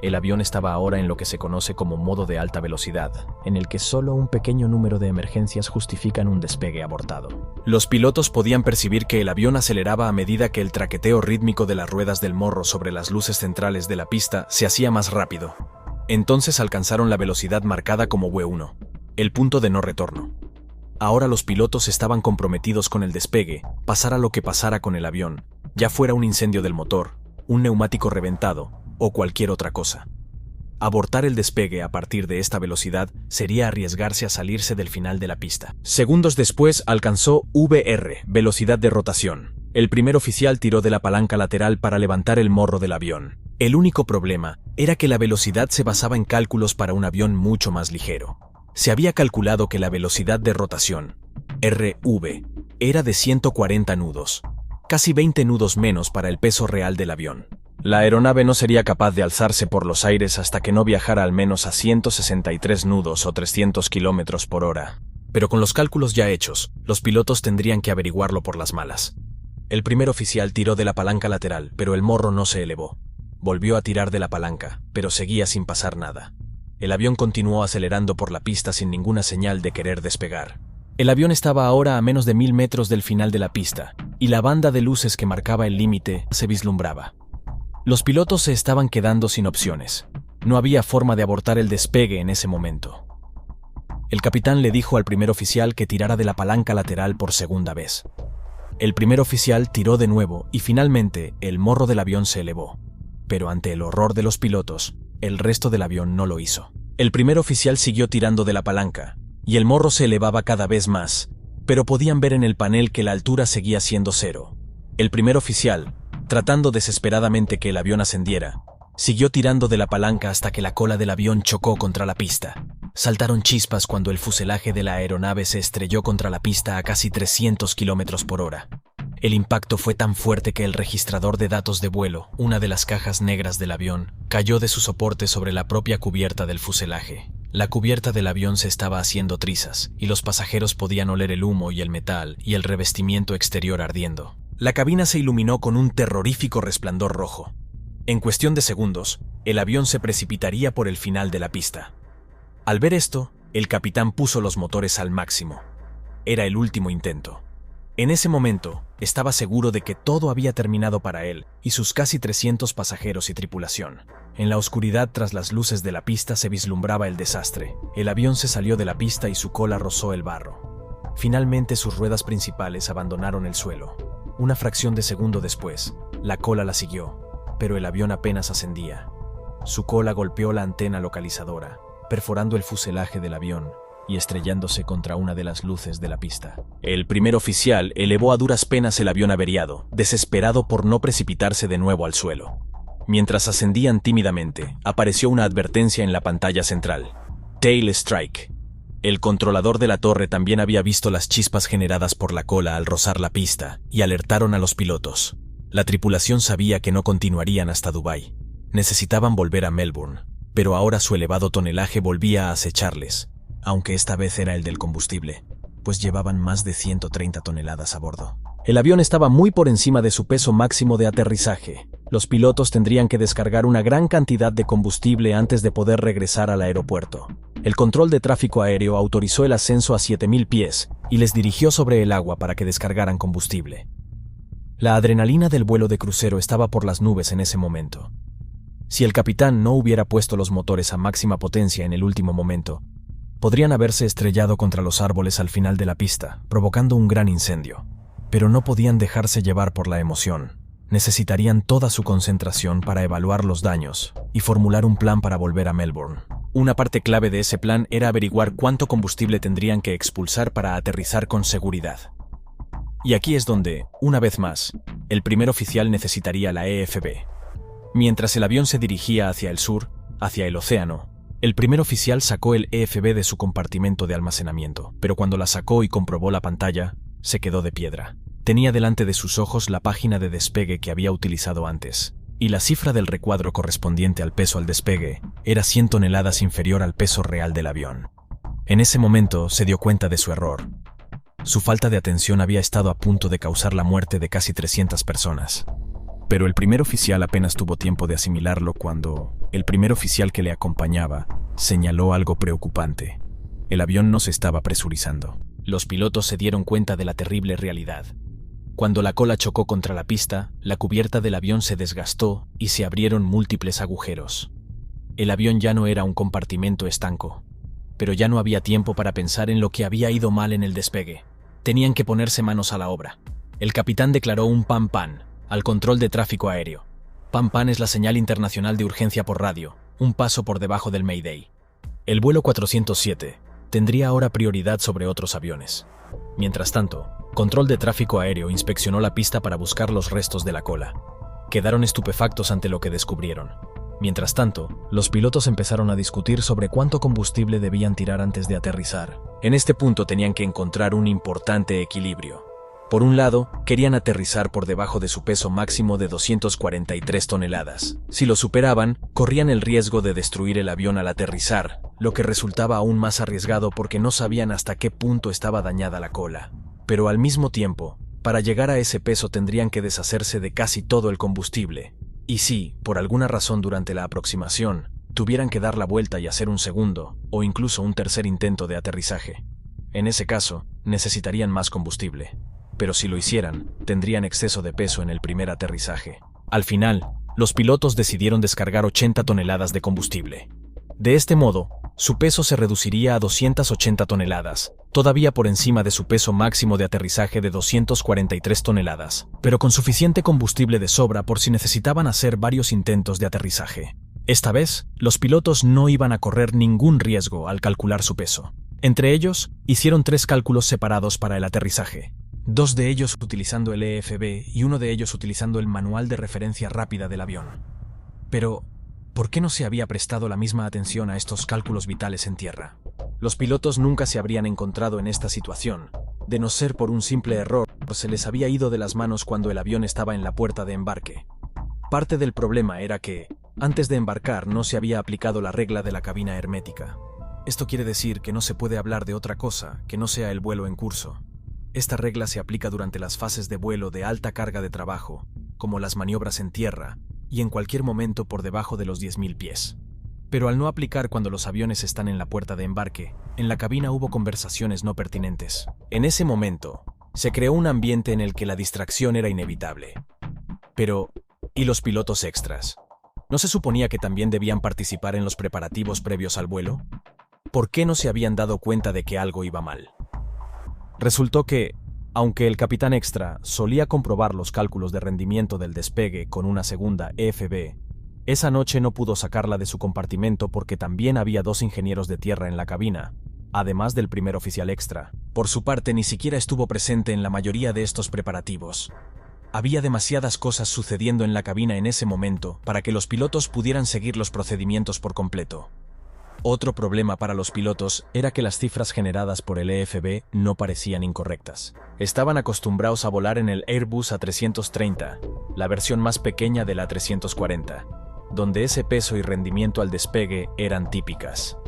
El avión estaba ahora en lo que se conoce como modo de alta velocidad, en el que solo un pequeño número de emergencias justifican un despegue abortado. Los pilotos podían percibir que el avión aceleraba a medida que el traqueteo rítmico de las ruedas del morro sobre las luces centrales de la pista se hacía más rápido. Entonces alcanzaron la velocidad marcada como V1, el punto de no retorno. Ahora los pilotos estaban comprometidos con el despegue, pasara lo que pasara con el avión, ya fuera un incendio del motor, un neumático reventado o cualquier otra cosa. Abortar el despegue a partir de esta velocidad sería arriesgarse a salirse del final de la pista. Segundos después alcanzó VR, velocidad de rotación. El primer oficial tiró de la palanca lateral para levantar el morro del avión. El único problema era que la velocidad se basaba en cálculos para un avión mucho más ligero. Se había calculado que la velocidad de rotación, RV, era de 140 nudos, casi 20 nudos menos para el peso real del avión. La aeronave no sería capaz de alzarse por los aires hasta que no viajara al menos a 163 nudos o 300 kilómetros por hora. Pero con los cálculos ya hechos, los pilotos tendrían que averiguarlo por las malas. El primer oficial tiró de la palanca lateral, pero el morro no se elevó. Volvió a tirar de la palanca, pero seguía sin pasar nada. El avión continuó acelerando por la pista sin ninguna señal de querer despegar. El avión estaba ahora a menos de 1000 metros del final de la pista, y la banda de luces que marcaba el límite se vislumbraba. Los pilotos se estaban quedando sin opciones. No había forma de abortar el despegue en ese momento. El capitán le dijo al primer oficial que tirara de la palanca lateral por segunda vez. El primer oficial tiró de nuevo y finalmente el morro del avión se elevó. Pero ante el horror de los pilotos, el resto del avión no lo hizo. El primer oficial siguió tirando de la palanca, y el morro se elevaba cada vez más, pero podían ver en el panel que la altura seguía siendo 0. El primer oficial, tratando desesperadamente que el avión ascendiera, siguió tirando de la palanca hasta que la cola del avión chocó contra la pista. Saltaron chispas cuando el fuselaje de la aeronave se estrelló contra la pista a casi 300 kilómetros por hora. El impacto fue tan fuerte que el registrador de datos de vuelo, una de las cajas negras del avión, cayó de su soporte sobre la propia cubierta del fuselaje. La cubierta del avión se estaba haciendo trizas, y los pasajeros podían oler el humo y el metal y el revestimiento exterior ardiendo. La cabina se iluminó con un terrorífico resplandor rojo. En cuestión de segundos, el avión se precipitaría por el final de la pista. Al ver esto, el capitán puso los motores al máximo. Era el último intento. En ese momento, estaba seguro de que todo había terminado para él y sus casi 300 pasajeros y tripulación. En la oscuridad tras las luces de la pista se vislumbraba el desastre. El avión se salió de la pista y su cola rozó el barro. Finalmente sus ruedas principales abandonaron el suelo. Una fracción de segundo después, la cola la siguió, pero el avión apenas ascendía. Su cola golpeó la antena localizadora, perforando el fuselaje del avión y estrellándose contra una de las luces de la pista. El primer oficial elevó a duras penas el avión averiado, desesperado por no precipitarse de nuevo al suelo. Mientras ascendían tímidamente, apareció una advertencia en la pantalla central: Tail Strike. El controlador de la torre también había visto las chispas generadas por la cola al rozar la pista y alertaron a los pilotos. La tripulación sabía que no continuarían hasta Dubái. Necesitaban volver a Melbourne, pero ahora su elevado tonelaje volvía a acecharles, aunque esta vez era el del combustible, pues llevaban más de 130 toneladas a bordo. El avión estaba muy por encima de su peso máximo de aterrizaje. Los pilotos tendrían que descargar una gran cantidad de combustible antes de poder regresar al aeropuerto. El control de tráfico aéreo autorizó el ascenso a 7000 pies y les dirigió sobre el agua para que descargaran combustible. La adrenalina del vuelo de crucero estaba por las nubes en ese momento. Si el capitán no hubiera puesto los motores a máxima potencia en el último momento, podrían haberse estrellado contra los árboles al final de la pista, provocando un gran incendio. Pero no podían dejarse llevar por la emoción. Necesitarían toda su concentración para evaluar los daños y formular un plan para volver a Melbourne. Una parte clave de ese plan era averiguar cuánto combustible tendrían que expulsar para aterrizar con seguridad. Y aquí es donde, una vez más, el primer oficial necesitaría la EFB. Mientras el avión se dirigía hacia el sur, hacia el océano, el primer oficial sacó el EFB de su compartimento de almacenamiento, pero cuando la sacó y comprobó la pantalla, se quedó de piedra. Tenía delante de sus ojos la página de despegue que había utilizado antes. y la cifra del recuadro correspondiente al peso al despegue era 100 toneladas inferior al peso real del avión. En ese momento se dio cuenta de su error. Su falta de atención había estado a punto de causar la muerte de casi 300 personas. Pero el primer oficial apenas tuvo tiempo de asimilarlo cuando el primer oficial que le acompañaba señaló algo preocupante. El avión no se estaba presurizando. Los pilotos se dieron cuenta de la terrible realidad. Cuando la cola chocó contra la pista, la cubierta del avión se desgastó y se abrieron múltiples agujeros. El avión ya no era un compartimento estanco, pero ya no había tiempo para pensar en lo que había ido mal en el despegue. Tenían que ponerse manos a la obra. El capitán declaró un PAN-PAN al control de tráfico aéreo. PAN-PAN es la señal internacional de urgencia por radio, un paso por debajo del Mayday. El vuelo 407 tendría ahora prioridad sobre otros aviones. Mientras tanto, control de tráfico aéreo inspeccionó la pista para buscar los restos de la cola. Quedaron estupefactos ante lo que descubrieron. Mientras tanto, los pilotos empezaron a discutir sobre cuánto combustible debían tirar antes de aterrizar. En este punto tenían que encontrar un importante equilibrio. Por un lado, querían aterrizar por debajo de su peso máximo de 243 toneladas. Si lo superaban, corrían el riesgo de destruir el avión al aterrizar, lo que resultaba aún más arriesgado porque no sabían hasta qué punto estaba dañada la cola. Pero al mismo tiempo, para llegar a ese peso tendrían que deshacerse de casi todo el combustible. Y si, por alguna razón durante la aproximación, tuvieran que dar la vuelta y hacer un segundo, o incluso un tercer intento de aterrizaje. En ese caso, necesitarían más combustible. Pero si lo hicieran, tendrían exceso de peso en el primer aterrizaje. Al final, los pilotos decidieron descargar 80 toneladas de combustible. De este modo, su peso se reduciría a 280 toneladas, todavía por encima de su peso máximo de aterrizaje de 243 toneladas, pero con suficiente combustible de sobra por si necesitaban hacer varios intentos de aterrizaje. Esta vez, los pilotos no iban a correr ningún riesgo al calcular su peso. Entre ellos, hicieron 3 cálculos separados para el aterrizaje. 2 de ellos utilizando el EFB y 1 de ellos utilizando el manual de referencia rápida del avión. Pero, ¿por qué no se había prestado la misma atención a estos cálculos vitales en tierra? Los pilotos nunca se habrían encontrado en esta situación. De no ser por un simple error, se les había ido de las manos cuando el avión estaba en la puerta de embarque. Parte del problema era que, antes de embarcar, no se había aplicado la regla de la cabina hermética. Esto quiere decir que no se puede hablar de otra cosa que no sea el vuelo en curso. Esta regla se aplica durante las fases de vuelo de alta carga de trabajo, como las maniobras en tierra, y en cualquier momento por debajo de los 10.000 pies. Pero al no aplicar cuando los aviones están en la puerta de embarque, en la cabina hubo conversaciones no pertinentes. En ese momento, se creó un ambiente en el que la distracción era inevitable. Pero, ¿y los pilotos extras? ¿No se suponía que también debían participar en los preparativos previos al vuelo? ¿Por qué no se habían dado cuenta de que algo iba mal? Resultó que, aunque el capitán extra solía comprobar los cálculos de rendimiento del despegue con una segunda EFB, esa noche no pudo sacarla de su compartimento porque también había 2 ingenieros de tierra en la cabina, además del primer oficial extra. Por su parte, ni siquiera estuvo presente en la mayoría de estos preparativos. Había demasiadas cosas sucediendo en la cabina en ese momento para que los pilotos pudieran seguir los procedimientos por completo. Otro problema para los pilotos era que las cifras generadas por el EFB no parecían incorrectas. Estaban acostumbrados a volar en el Airbus A330, la versión más pequeña del A340, donde ese peso y rendimiento al despegue eran típicas.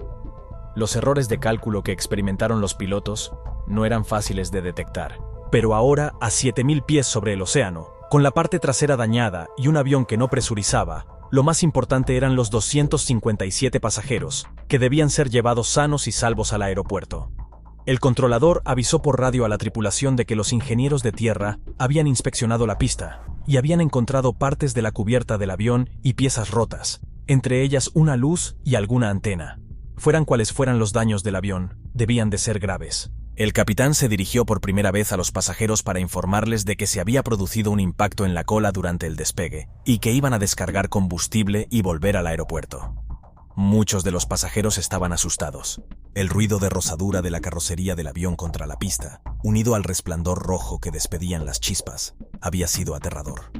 Los errores de cálculo que experimentaron los pilotos no eran fáciles de detectar. Pero ahora, a 7.000 pies sobre el océano, con la parte trasera dañada y un avión que no presurizaba, lo más importante eran los 257 pasajeros, que debían ser llevados sanos y salvos al aeropuerto. El controlador avisó por radio a la tripulación de que los ingenieros de tierra habían inspeccionado la pista y habían encontrado partes de la cubierta del avión y piezas rotas, entre ellas una luz y alguna antena. Fueran cuales fueran los daños del avión, debían de ser graves. El capitán se dirigió por primera vez a los pasajeros para informarles de que se había producido un impacto en la cola durante el despegue y que iban a descargar combustible y volver al aeropuerto. Muchos de los pasajeros estaban asustados. El ruido de rozadura de la carrocería del avión contra la pista, unido al resplandor rojo que despedían las chispas, había sido aterrador.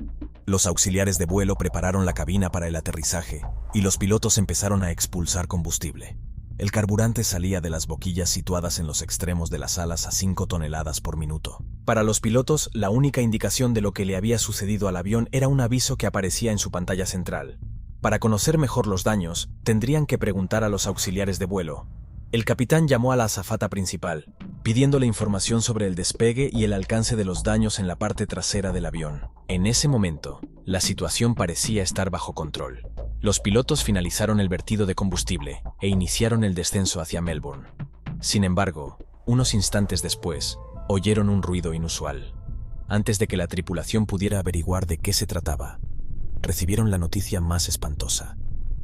Los auxiliares de vuelo prepararon la cabina para el aterrizaje y los pilotos empezaron a expulsar combustible. El carburante salía de las boquillas situadas en los extremos de las alas a 5 toneladas por minuto. Para los pilotos, la única indicación de lo que le había sucedido al avión era un aviso que aparecía en su pantalla central. Para conocer mejor los daños, tendrían que preguntar a los auxiliares de vuelo. El capitán llamó a la azafata principal, pidiéndole información sobre el despegue y el alcance de los daños en la parte trasera del avión. En ese momento, la situación parecía estar bajo control. Los pilotos finalizaron el vertido de combustible e iniciaron el descenso hacia Melbourne. Sin embargo, unos instantes después, oyeron un ruido inusual. Antes de que la tripulación pudiera averiguar de qué se trataba, recibieron la noticia más espantosa.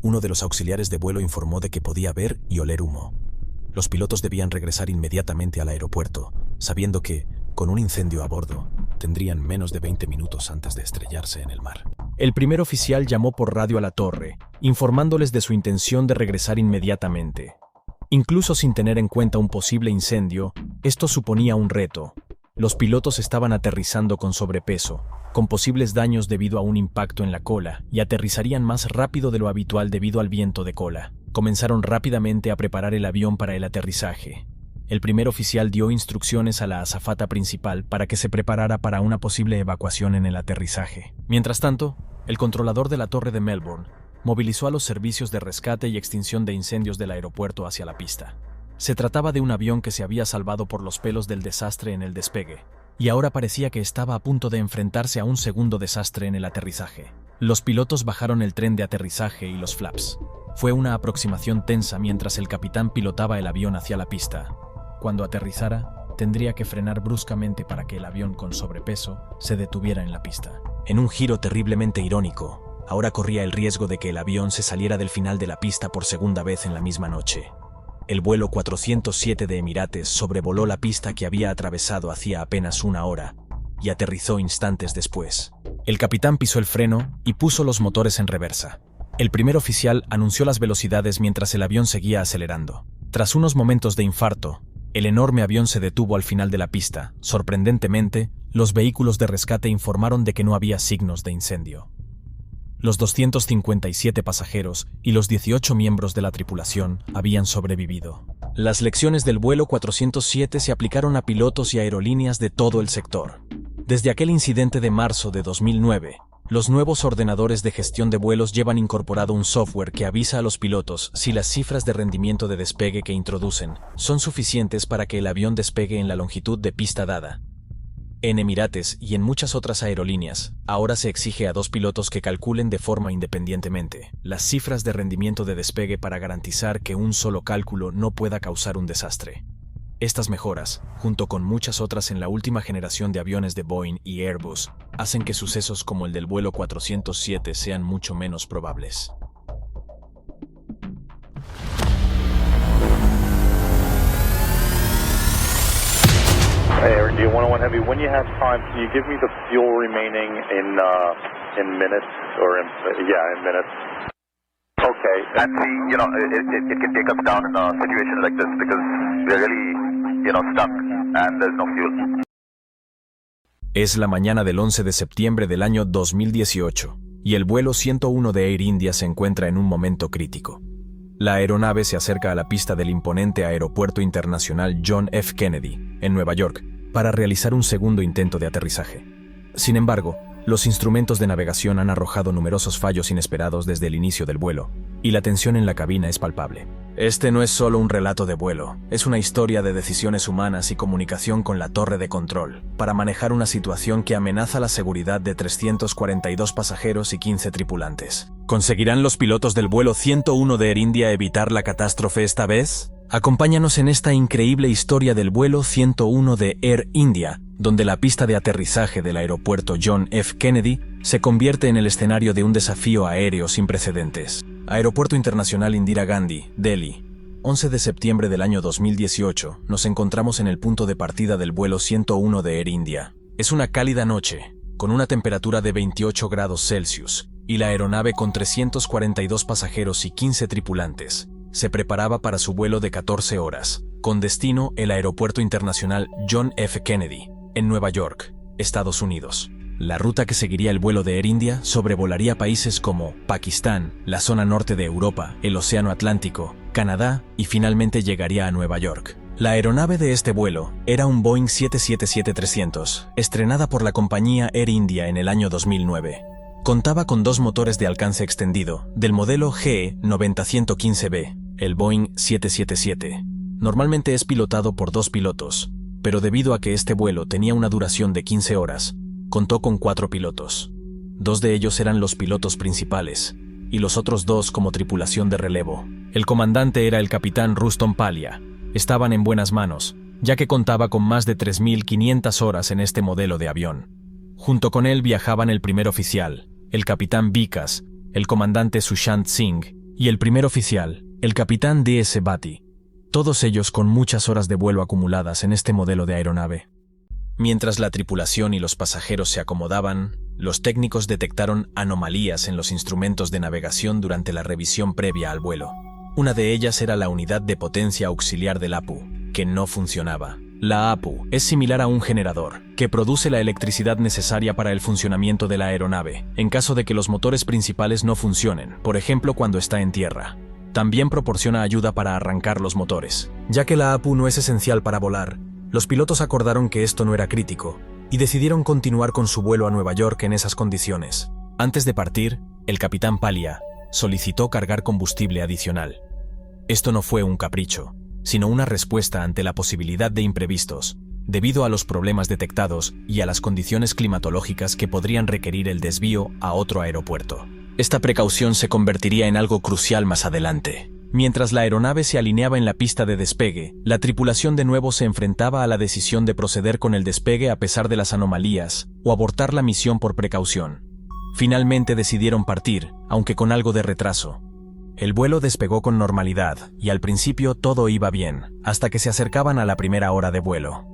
Uno de los auxiliares de vuelo informó de que podía ver y oler humo. Los pilotos debían regresar inmediatamente al aeropuerto, sabiendo que, con un incendio a bordo, tendrían menos de 20 minutos antes de estrellarse en el mar. El primer oficial llamó por radio a la torre, informándoles de su intención de regresar inmediatamente. Incluso sin tener en cuenta un posible incendio, esto suponía un reto. Los pilotos estaban aterrizando con sobrepeso, con posibles daños debido a un impacto en la cola, y aterrizarían más rápido de lo habitual debido al viento de cola. Comenzaron rápidamente a preparar el avión para el aterrizaje. El primer oficial dio instrucciones a la azafata principal para que se preparara para una posible evacuación en el aterrizaje. Mientras tanto, el controlador de la torre de Melbourne movilizó a los servicios de rescate y extinción de incendios del aeropuerto hacia la pista. Se trataba de un avión que se había salvado por los pelos del desastre en el despegue, y ahora parecía que estaba a punto de enfrentarse a un segundo desastre en el aterrizaje. Los pilotos bajaron el tren de aterrizaje y los flaps. Fue una aproximación tensa mientras el capitán pilotaba el avión hacia la pista. Cuando aterrizara, tendría que frenar bruscamente para que el avión con sobrepeso se detuviera en la pista. En un giro terriblemente irónico, ahora corría el riesgo de que el avión se saliera del final de la pista por segunda vez en la misma noche. El vuelo 407 de Emirates sobrevoló la pista que había atravesado hacía apenas una hora y aterrizó instantes después. El capitán pisó el freno y puso los motores en reversa. El primer oficial anunció las velocidades mientras el avión seguía acelerando. Tras unos momentos de infarto, el enorme avión se detuvo al final de la pista. Sorprendentemente, los vehículos de rescate informaron de que no había signos de incendio. Los 257 pasajeros y los 18 miembros de la tripulación habían sobrevivido. Las lecciones del vuelo 407 se aplicaron a pilotos y aerolíneas de todo el sector. Desde aquel incidente de marzo de 2009, los nuevos ordenadores de gestión de vuelos llevan incorporado un software que avisa a los pilotos si las cifras de rendimiento de despegue que introducen son suficientes para que el avión despegue en la longitud de pista dada. En Emirates y en muchas otras aerolíneas, ahora se exige a dos pilotos que calculen de forma independientemente las cifras de rendimiento de despegue para garantizar que un solo cálculo no pueda causar un desastre. Estas mejoras, junto con muchas otras en la última generación de aviones de Boeing y Airbus, hacen que sucesos como el del vuelo 407 sean mucho menos probables. Hey, RD 101 Heavy, when you have time, can you give me the fuel remaining in minutes or in minutes? Okay, and see, it can take us down in a situation like this because we're really, stuck and there's no fuel. Es la mañana del 11 de septiembre del año 2018 y el vuelo 101 de Air India se encuentra en un momento crítico. La aeronave se acerca a la pista del imponente Aeropuerto Internacional John F. Kennedy, en Nueva York, para realizar un segundo intento de aterrizaje. Sin embargo, los instrumentos de navegación han arrojado numerosos fallos inesperados desde el inicio del vuelo, y la tensión en la cabina es palpable. Este no es solo un relato de vuelo, es una historia de decisiones humanas y comunicación con la torre de control, para manejar una situación que amenaza la seguridad de 342 pasajeros y 15 tripulantes. ¿Conseguirán los pilotos del vuelo 101 de Air India evitar la catástrofe esta vez? Acompáñanos en esta increíble historia del vuelo 101 de Air India, donde la pista de aterrizaje del aeropuerto John F. Kennedy se convierte en el escenario de un desafío aéreo sin precedentes. Aeropuerto Internacional Indira Gandhi, Delhi. 11 de septiembre del año 2018, nos encontramos en el punto de partida del vuelo 101 de Air India. Es una cálida noche, con una temperatura de 28 grados Celsius, y la aeronave con 342 pasajeros y 15 tripulantes se preparaba para su vuelo de 14 horas, con destino el Aeropuerto Internacional John F. Kennedy, en Nueva York, Estados Unidos. La ruta que seguiría el vuelo de Air India sobrevolaría países como Pakistán, la zona norte de Europa, el Océano Atlántico, Canadá y finalmente llegaría a Nueva York. La aeronave de este vuelo era un Boeing 777-300, estrenada por la compañía Air India en el año 2009. Contaba con 2 motores de alcance extendido, del modelo GE90-115B, el Boeing 777. Normalmente es pilotado por 2 pilotos, pero debido a que este vuelo tenía una duración de 15 horas, contó con 4 pilotos. 2 de ellos eran los pilotos principales, y los otros 2 como tripulación de relevo. El comandante era el capitán Rustom Palia. Estaban en buenas manos, ya que contaba con más de 3.500 horas en este modelo de avión. Junto con él viajaban el primer oficial, el capitán Vikas, el comandante Sushant Singh y el primer oficial, el capitán D.S. Bhatti, todos ellos con muchas horas de vuelo acumuladas en este modelo de aeronave. Mientras la tripulación y los pasajeros se acomodaban, los técnicos detectaron anomalías en los instrumentos de navegación durante la revisión previa al vuelo. Una de ellas era la unidad de potencia auxiliar del APU, que no funcionaba. La APU es similar a un generador, que produce la electricidad necesaria para el funcionamiento de la aeronave, en caso de que los motores principales no funcionen, por ejemplo cuando está en tierra. También proporciona ayuda para arrancar los motores. Ya que la APU no es esencial para volar, los pilotos acordaron que esto no era crítico, y decidieron continuar con su vuelo a Nueva York en esas condiciones. Antes de partir, el capitán Palia solicitó cargar combustible adicional. Esto no fue un capricho, sino una respuesta ante la posibilidad de imprevistos, debido a los problemas detectados y a las condiciones climatológicas que podrían requerir el desvío a otro aeropuerto. Esta precaución se convertiría en algo crucial más adelante. Mientras la aeronave se alineaba en la pista de despegue, la tripulación de nuevo se enfrentaba a la decisión de proceder con el despegue a pesar de las anomalías, o abortar la misión por precaución. Finalmente decidieron partir, aunque con algo de retraso. El vuelo despegó con normalidad, y al principio todo iba bien, hasta que se acercaban a la primera hora de vuelo.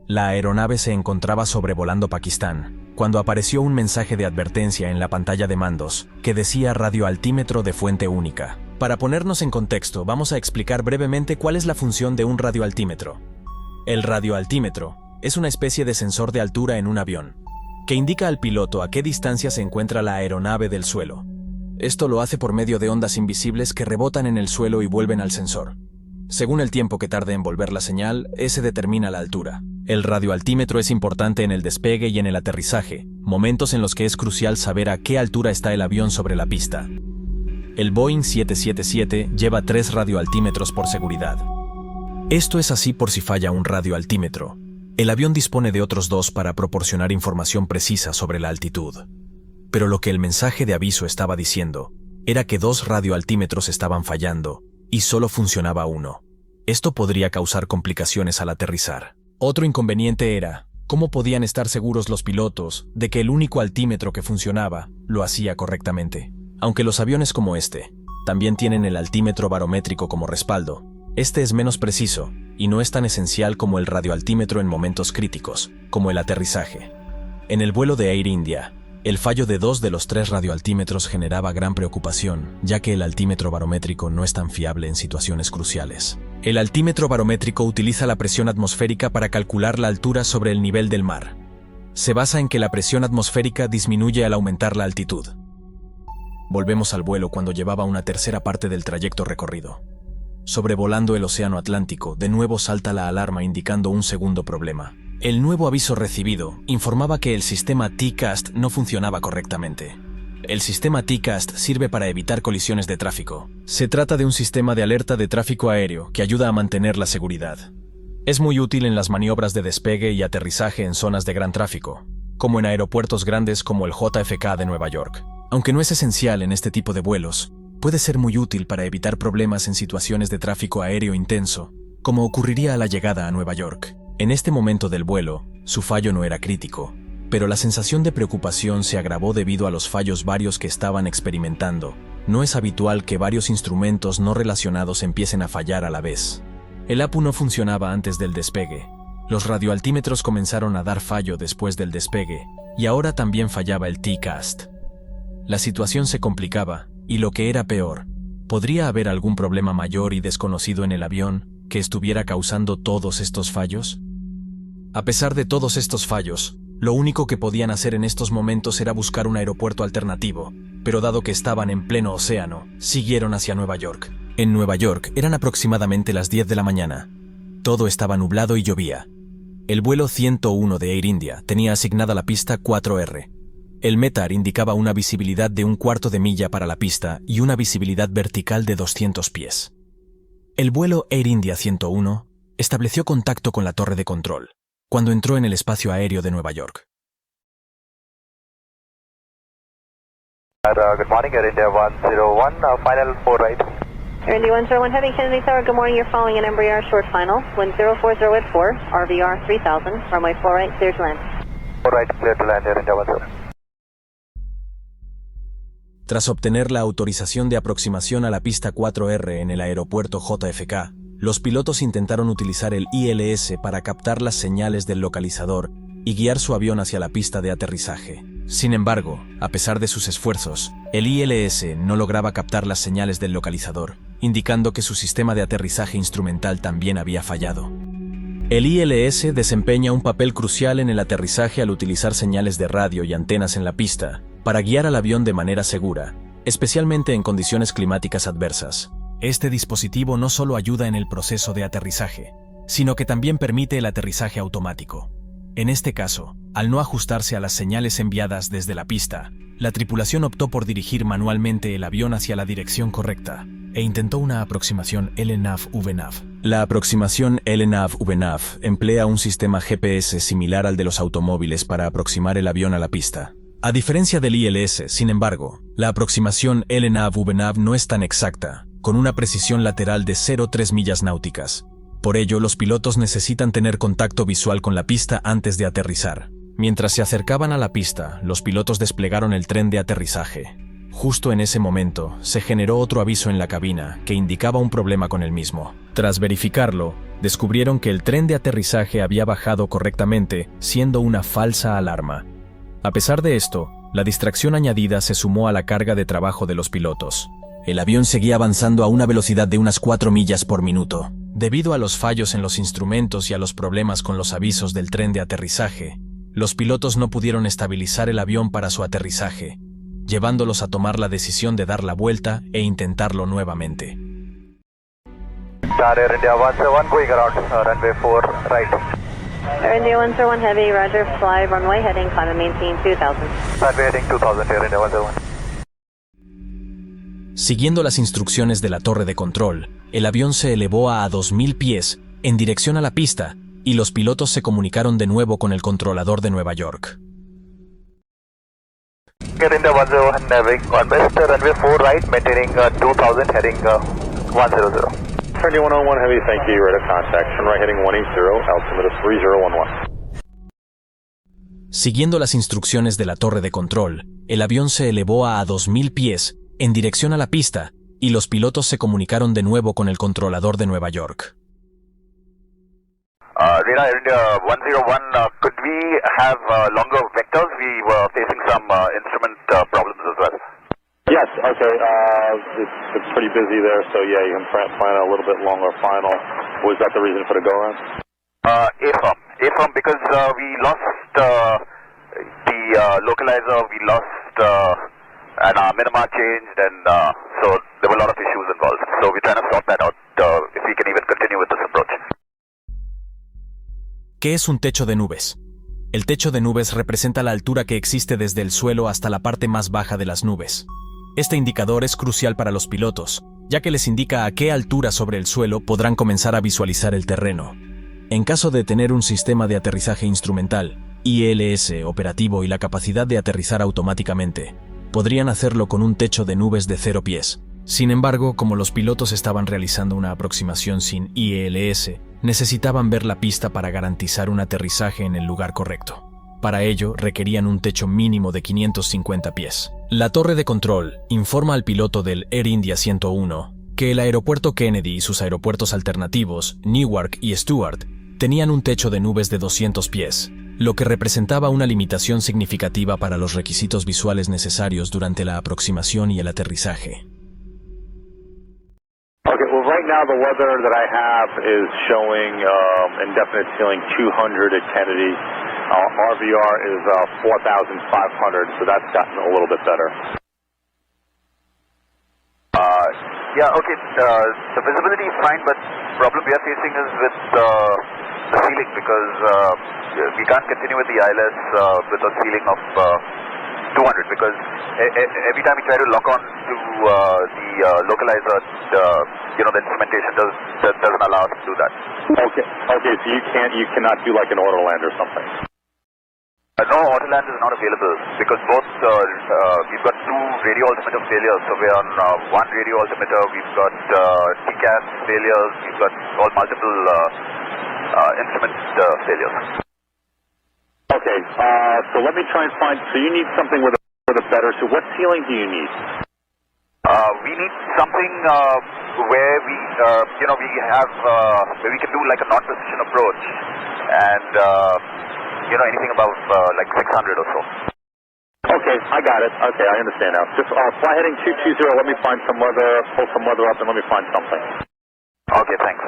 La aeronave se encontraba sobrevolando Pakistán, cuando apareció un mensaje de advertencia en la pantalla de mandos, que decía radioaltímetro de fuente única. Para ponernos en contexto, vamos a explicar brevemente cuál es la función de un radioaltímetro. El radioaltímetro es una especie de sensor de altura en un avión, que indica al piloto a qué distancia se encuentra la aeronave del suelo. Esto lo hace por medio de ondas invisibles que rebotan en el suelo y vuelven al sensor. Según el tiempo que tarde en volver la señal, ese determina la altura. El radioaltímetro es importante en el despegue y en el aterrizaje, momentos en los que es crucial saber a qué altura está el avión sobre la pista. El Boeing 777 lleva 3 radioaltímetros por seguridad. Esto es así por si falla un radioaltímetro. El avión dispone de otros 2 para proporcionar información precisa sobre la altitud. Pero lo que el mensaje de aviso estaba diciendo era que 2 radioaltímetros estaban fallando y solo funcionaba uno. Esto podría causar complicaciones al aterrizar. Otro inconveniente era cómo podían estar seguros los pilotos de que el único altímetro que funcionaba lo hacía correctamente. Aunque los aviones como este también tienen el altímetro barométrico como respaldo, este es menos preciso y no es tan esencial como el radioaltímetro en momentos críticos, como el aterrizaje. En el vuelo de Air India, el fallo de 2 de los 3 radioaltímetros generaba gran preocupación, ya que el altímetro barométrico no es tan fiable en situaciones cruciales. El altímetro barométrico utiliza la presión atmosférica para calcular la altura sobre el nivel del mar. Se basa en que la presión atmosférica disminuye al aumentar la altitud. Volvemos al vuelo cuando llevaba una tercera parte del trayecto recorrido. Sobrevolando el océano Atlántico, de nuevo salta la alarma indicando un segundo problema. El nuevo aviso recibido informaba que el sistema TCAST no funcionaba correctamente. El sistema TCAST sirve para evitar colisiones de tráfico. Se trata de un sistema de alerta de tráfico aéreo que ayuda a mantener la seguridad. Es muy útil en las maniobras de despegue y aterrizaje en zonas de gran tráfico, como en aeropuertos grandes como el JFK de Nueva York. Aunque no es esencial en este tipo de vuelos, puede ser muy útil para evitar problemas en situaciones de tráfico aéreo intenso, como ocurriría a la llegada a Nueva York. En este momento del vuelo, su fallo no era crítico, pero la sensación de preocupación se agravó debido a los fallos varios que estaban experimentando. No es habitual que varios instrumentos no relacionados empiecen a fallar a la vez. El APU no funcionaba antes del despegue. Los radioaltímetros comenzaron a dar fallo después del despegue, y ahora también fallaba el TCAST. La situación se complicaba, y lo que era peor, ¿podría haber algún problema mayor y desconocido en el avión que estuviera causando todos estos fallos? A pesar de todos estos fallos, lo único que podían hacer en estos momentos era buscar un aeropuerto alternativo, pero dado que estaban en pleno océano, siguieron hacia Nueva York. En Nueva York eran aproximadamente las 10 de la mañana. Todo estaba nublado y llovía. El vuelo 101 de Air India tenía asignada la pista 4R. El METAR indicaba una visibilidad de 1/4 de milla para la pista y una visibilidad vertical de 200 pies. El vuelo Air India 101 estableció contacto con la torre de control cuando entró en el espacio aéreo de Nueva York. Good morning, Air India 101, final 4 right. Air India 101 Heavy, Kennedy Tower, good morning, you're following an Embraer short final, wind 040 at 4, RVR 3000, runway 4 right, clear to land. 4 right, clear to land, Air India 101. Tras obtener la autorización de aproximación a la pista 4R en el aeropuerto JFK, los pilotos intentaron utilizar el ILS para captar las señales del localizador y guiar su avión hacia la pista de aterrizaje. Sin embargo, a pesar de sus esfuerzos, el ILS no lograba captar las señales del localizador, indicando que su sistema de aterrizaje instrumental también había fallado. El ILS desempeña un papel crucial en el aterrizaje al utilizar señales de radio y antenas en la pista para guiar al avión de manera segura, especialmente en condiciones climáticas adversas. Este dispositivo no solo ayuda en el proceso de aterrizaje, sino que también permite el aterrizaje automático. En este caso, al no ajustarse a las señales enviadas desde la pista, la tripulación optó por dirigir manualmente el avión hacia la dirección correcta e intentó una aproximación LNAV-VNAV. La aproximación LNAV-VNAV emplea un sistema GPS similar al de los automóviles para aproximar el avión a la pista. A diferencia del ILS, sin embargo, la aproximación LNAV-VNAV no es tan exacta, con una precisión lateral de 0,3 millas náuticas. Por ello, los pilotos necesitan tener contacto visual con la pista antes de aterrizar. Mientras se acercaban a la pista, los pilotos desplegaron el tren de aterrizaje. Justo en ese momento, se generó otro aviso en la cabina que indicaba un problema con el mismo. Tras verificarlo, descubrieron que el tren de aterrizaje había bajado correctamente, siendo una falsa alarma. A pesar de esto, la distracción añadida se sumó a la carga de trabajo de los pilotos. El avión seguía avanzando a una velocidad de unas 4 millas por minuto. Debido a los fallos en los instrumentos y a los problemas con los avisos del tren de aterrizaje, los pilotos no pudieron estabilizar el avión para su aterrizaje, llevándolos a tomar la decisión de dar la vuelta e intentarlo nuevamente. Air India 101 going around runway 4 right. Air India 101 Heavy, roger, fly runway heading, climb and maintain 2000. Runway heading 2000, Air India 101. Siguiendo las instrucciones de la torre de control, el avión se elevó a 2000 pies en dirección a la pista y los pilotos se comunicaron de nuevo con el controlador de Nueva York. Air India 101 having on west runway 4 right, maintaining 2000, heading 100. Air India 101 Heavy, thank you, right of contact, runway heading 180, altimeter 3011. Siguiendo las instrucciones de la torre de control, el avión se elevó a 2000 pies en dirección a la pista y los pilotos se comunicaron de nuevo con el controlador de Nueva York. Air India 101, could we have longer vectors? We were facing some instrument problems as well. Yes, okay, it's pretty busy there, so yeah, you can plan a little bit longer final. Was that the reason for the go-around? AFIRM, because we lost the localizer, we lost and our minima changed, and so there were a lot of issues involved. So we're trying to sort that out if we can even continue with this approach. ¿Qué es un techo de nubes? El techo de nubes representa la altura que existe desde el suelo hasta la parte más baja de las nubes. Este indicador es crucial para los pilotos, ya que les indica a qué altura sobre el suelo podrán comenzar a visualizar el terreno. En caso de tener un sistema de aterrizaje instrumental, ILS operativo y la capacidad de aterrizar automáticamente, podrían hacerlo con un techo de nubes de 0 pies. Sin embargo, como los pilotos estaban realizando una aproximación sin ILS, necesitaban ver la pista para garantizar un aterrizaje en el lugar correcto. Para ello, requerían un techo mínimo de 550 pies. La torre de control informa al piloto del Air India 101 que el aeropuerto Kennedy y sus aeropuertos alternativos, Newark y Stewart, tenían un techo de nubes de 200 pies, lo que representaba una limitación significativa para los requisitos visuales necesarios durante la aproximación y el aterrizaje. Okay, well right now the weather that I have is showing indefinite ceiling 200 at Kennedy. RVR is 4,500, so that's gotten a little bit better. Yeah, okay. The visibility is fine, but problem we are facing is with the ceiling because we can't continue with the ILS with a ceiling of 200 because every time we try to lock on to the localizer, the instrumentation doesn't allow us to do that. Okay, so you cannot do like an autoland or something. No, autoland is not available because both we've got two radio altimeter failures. So we're on one radio altimeter. We've got TCAS failures. We've got all multiple instrument failures. Okay, so let me try and find. So you need something with a better. So what ceiling do you need? We need something where we have where we can do like a non-precision approach and. Anything above like 600 or so. Okay, I got it. Okay, I understand now. Just fly heading 220, let me find some weather, pull some weather up and let me find something. Okay, thanks.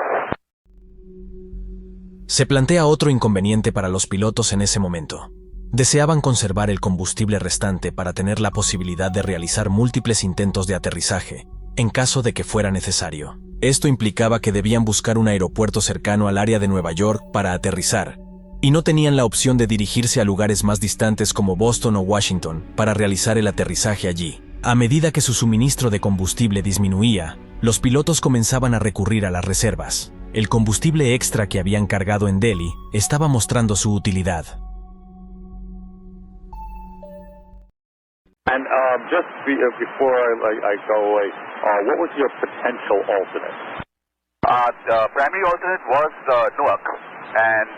Se plantea otro inconveniente para los pilotos en ese momento. Deseaban conservar el combustible restante para tener la posibilidad de realizar múltiples intentos de aterrizaje, en caso de que fuera necesario. Esto implicaba que debían buscar un aeropuerto cercano al área de Nueva York para aterrizar, y no tenían la opción de dirigirse a lugares más distantes como Boston o Washington para realizar el aterrizaje allí. A medida que su suministro de combustible disminuía, los pilotos comenzaban a recurrir a las reservas. El combustible extra que habían cargado en Delhi estaba mostrando su utilidad. And just before I go away, what was your potential alternate? The primary alternate was Newark, and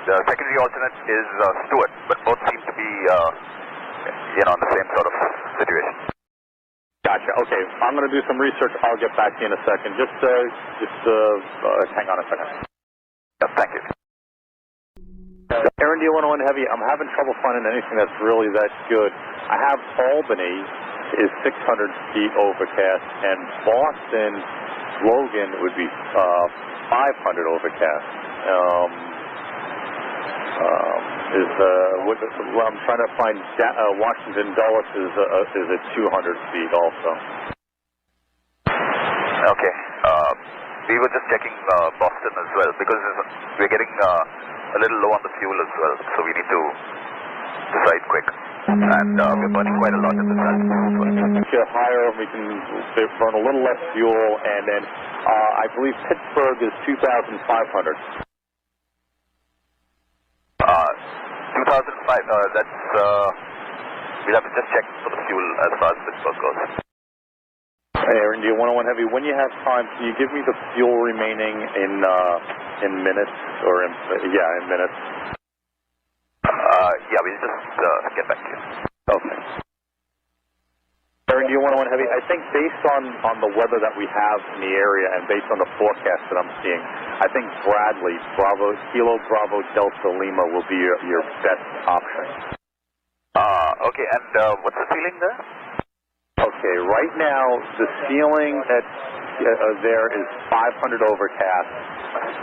the secondary alternate is Stewart, but both seem to be, in the same sort of situation. Gotcha. Okay, I'm going to do some research. I'll get back to you in a second. Just hang on a second. Yes, thank you. Aaron, D101 Heavy, I'm having trouble finding anything that's really that good. I have Albany is 600 feet overcast, and Boston, Logan would be 500 overcast. I'm trying to find Washington Dulles is at 200 feet also. Okay. We were just checking Boston as well because we're getting a little low on the fuel as well, so we need to decide quick. And we're burning quite a lot in this altitude. Get higher, we can burn a little less fuel, and then I believe Pittsburgh is 2,500. 2005, that's, we'll have to just check for the fuel as far as Pittsburgh goes. Hey, Aaron, D101 Heavy, when you have time, can you give me the fuel remaining in minutes, or in minutes? Yeah, we'll just get back to you. Okay. Aaron, D101 Heavy, I think based on the weather that we have in the area and based on the forecast that I'm seeing, I think Bradley, Kilo Bravo Delta Lima will be your best option. Okay, and what's the ceiling there? Okay, right now the ceiling at there is 500 overcast,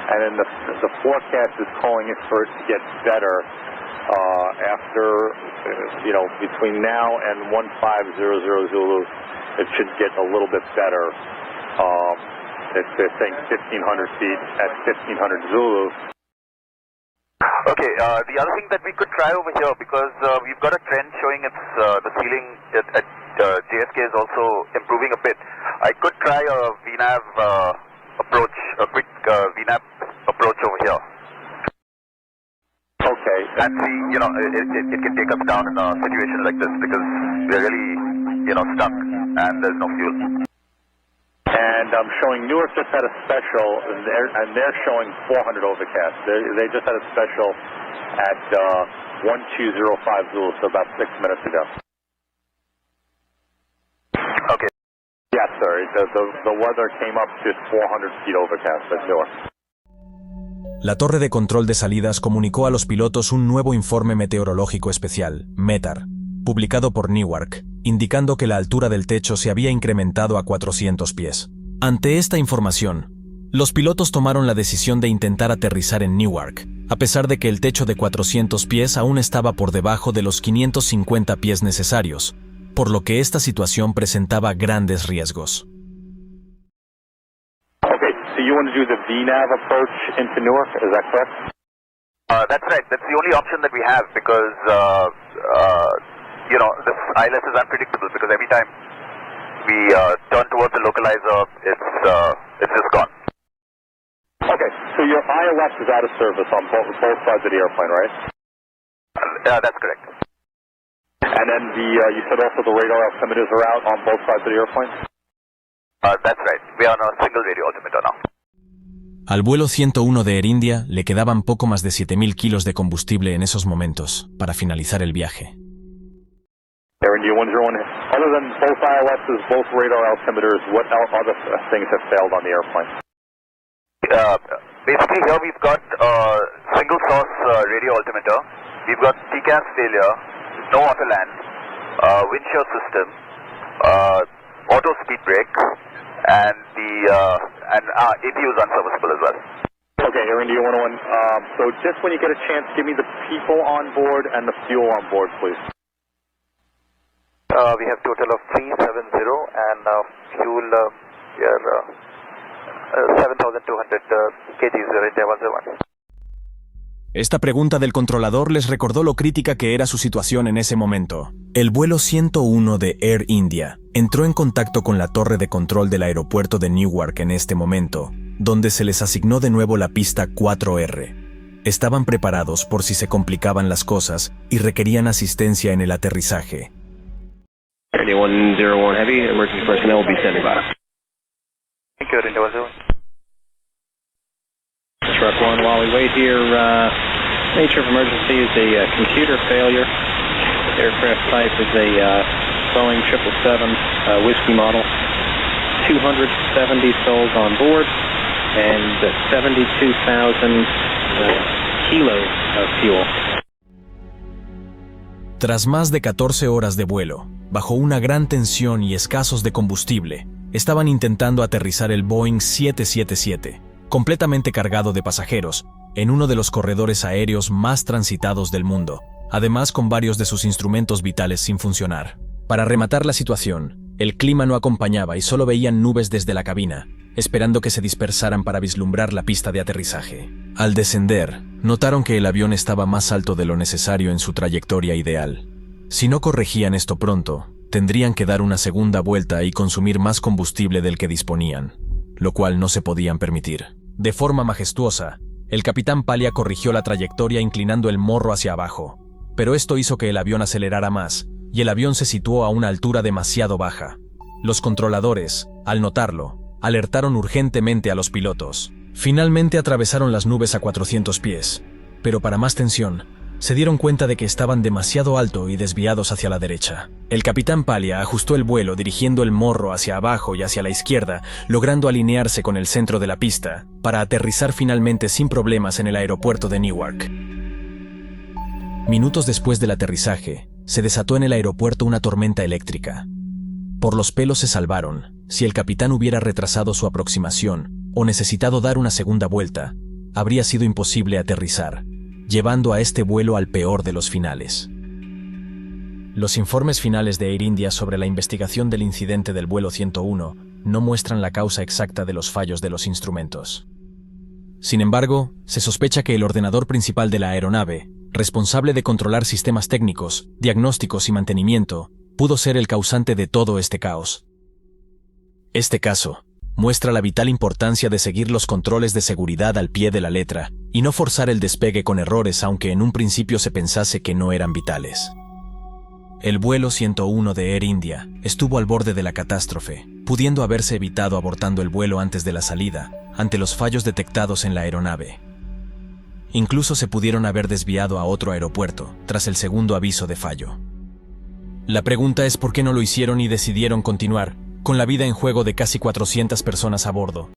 and then the forecast is calling it for it to get better after, between now and 1500 Zulu, it should get a little bit better. They're saying 1,500 feet at 1,500 Zulu. Okay, the other thing that we could try over here, because we've got a trend showing it's the ceiling at JFK is also improving a bit. I could try a VNAV approach, a quick VNAV approach over here. Okay. And see, it can take us down in a situation like this because we're really, stuck and there's no fuel. And I'm showing Newark just had a special, and they're showing 400 overcast. They just had a special at 1205 Zulu, so about 6 minutes ago. Okay. Yes, sir. The weather came up to 400 feet overcast at Newark. La torre de control de salidas comunicó a los pilotos un nuevo informe meteorológico especial, METAR, publicado por Newark, indicando que la altura del techo se había incrementado a 400 pies. Ante esta información, los pilotos tomaron la decisión de intentar aterrizar en Newark, a pesar de que el techo de 400 pies aún estaba por debajo de los 550 pies necesarios, por lo que esta situación presentaba grandes riesgos. want to do the VNAV approach into Newark, is that correct? That's right. That's the only option that we have because, this ILS is unpredictable because every time we turn towards the localizer, it's just gone. Okay, so your ILS is out of service on both sides of the airplane, right? That's correct. And then you said also the radar altimeters are out on both sides of the airplane? That's right. We are on a single radio altimeter now. Al vuelo 101 de Air India le quedaban poco más de 7.000 kilos de combustible en esos momentos para finalizar el viaje. Air India 101, other than both ILSs, both radar altimeters, what other things have failed on the airplane? Basically here we've got single source radio altimeter, we've got TCAS failure, no auto land, wind shear system, auto speed brake, and APU is unserviceable as well. Okay, Air India 101, so just when you get a chance, give me the people on board and the fuel on board, please. We have total of 370 and fuel, we are 7,200 kgs, India 101. Esta pregunta del controlador les recordó lo crítica que era su situación en ese momento. El vuelo 101 de Air India entró en contacto con la torre de control del aeropuerto de Newark en este momento, donde se les asignó de nuevo la pista 4R. Estaban preparados por si se complicaban las cosas y requerían asistencia en el aterrizaje. Air India 101 Heavy, emergency personnel will be standing by. Thank you, India 101. Truck 1, while we wait here, nature of emergency is a computer failure. Aircraft type is a Boeing 777 Whiskey model. 270 souls on board and 72,000 kilos of fuel. Tras más de 14 horas de vuelo, bajo una gran tensión y escasos de combustible, estaban intentando aterrizar el Boeing 777, completamente cargado de pasajeros, en uno de los corredores aéreos más transitados del mundo, además con varios de sus instrumentos vitales sin funcionar. Para rematar la situación, el clima no acompañaba y solo veían nubes desde la cabina, esperando que se dispersaran para vislumbrar la pista de aterrizaje. Al descender, notaron que el avión estaba más alto de lo necesario en su trayectoria ideal. Si no corregían esto pronto, tendrían que dar una segunda vuelta y consumir más combustible del que disponían, lo cual no se podían permitir. De forma majestuosa, el capitán Palia corrigió la trayectoria inclinando el morro hacia abajo, pero esto hizo que el avión acelerara más, y el avión se situó a una altura demasiado baja. Los controladores, al notarlo, alertaron urgentemente a los pilotos. Finalmente atravesaron las nubes a 400 pies, pero para más tensión, se dieron cuenta de que estaban demasiado alto y desviados hacia la derecha. El capitán Palia ajustó el vuelo dirigiendo el morro hacia abajo y hacia la izquierda, logrando alinearse con el centro de la pista, para aterrizar finalmente sin problemas en el aeropuerto de Newark. Minutos después del aterrizaje, se desató en el aeropuerto una tormenta eléctrica. Por los pelos se salvaron. Si el capitán hubiera retrasado su aproximación o necesitado dar una segunda vuelta, habría sido imposible aterrizar, llevando a este vuelo al peor de los finales. Los informes finales de Air India sobre la investigación del incidente del vuelo 101 no muestran la causa exacta de los fallos de los instrumentos. Sin embargo, se sospecha que el ordenador principal de la aeronave, responsable de controlar sistemas técnicos, diagnósticos y mantenimiento, pudo ser el causante de todo este caos. Este caso muestra la vital importancia de seguir los controles de seguridad al pie de la letra y no forzar el despegue con errores aunque en un principio se pensase que no eran vitales. El vuelo 101 de Air India estuvo al borde de la catástrofe, pudiendo haberse evitado abortando el vuelo antes de la salida, ante los fallos detectados en la aeronave. Incluso se pudieron haber desviado a otro aeropuerto, tras el segundo aviso de fallo. La pregunta es por qué no lo hicieron y decidieron continuar, con la vida en juego de casi 400 personas a bordo.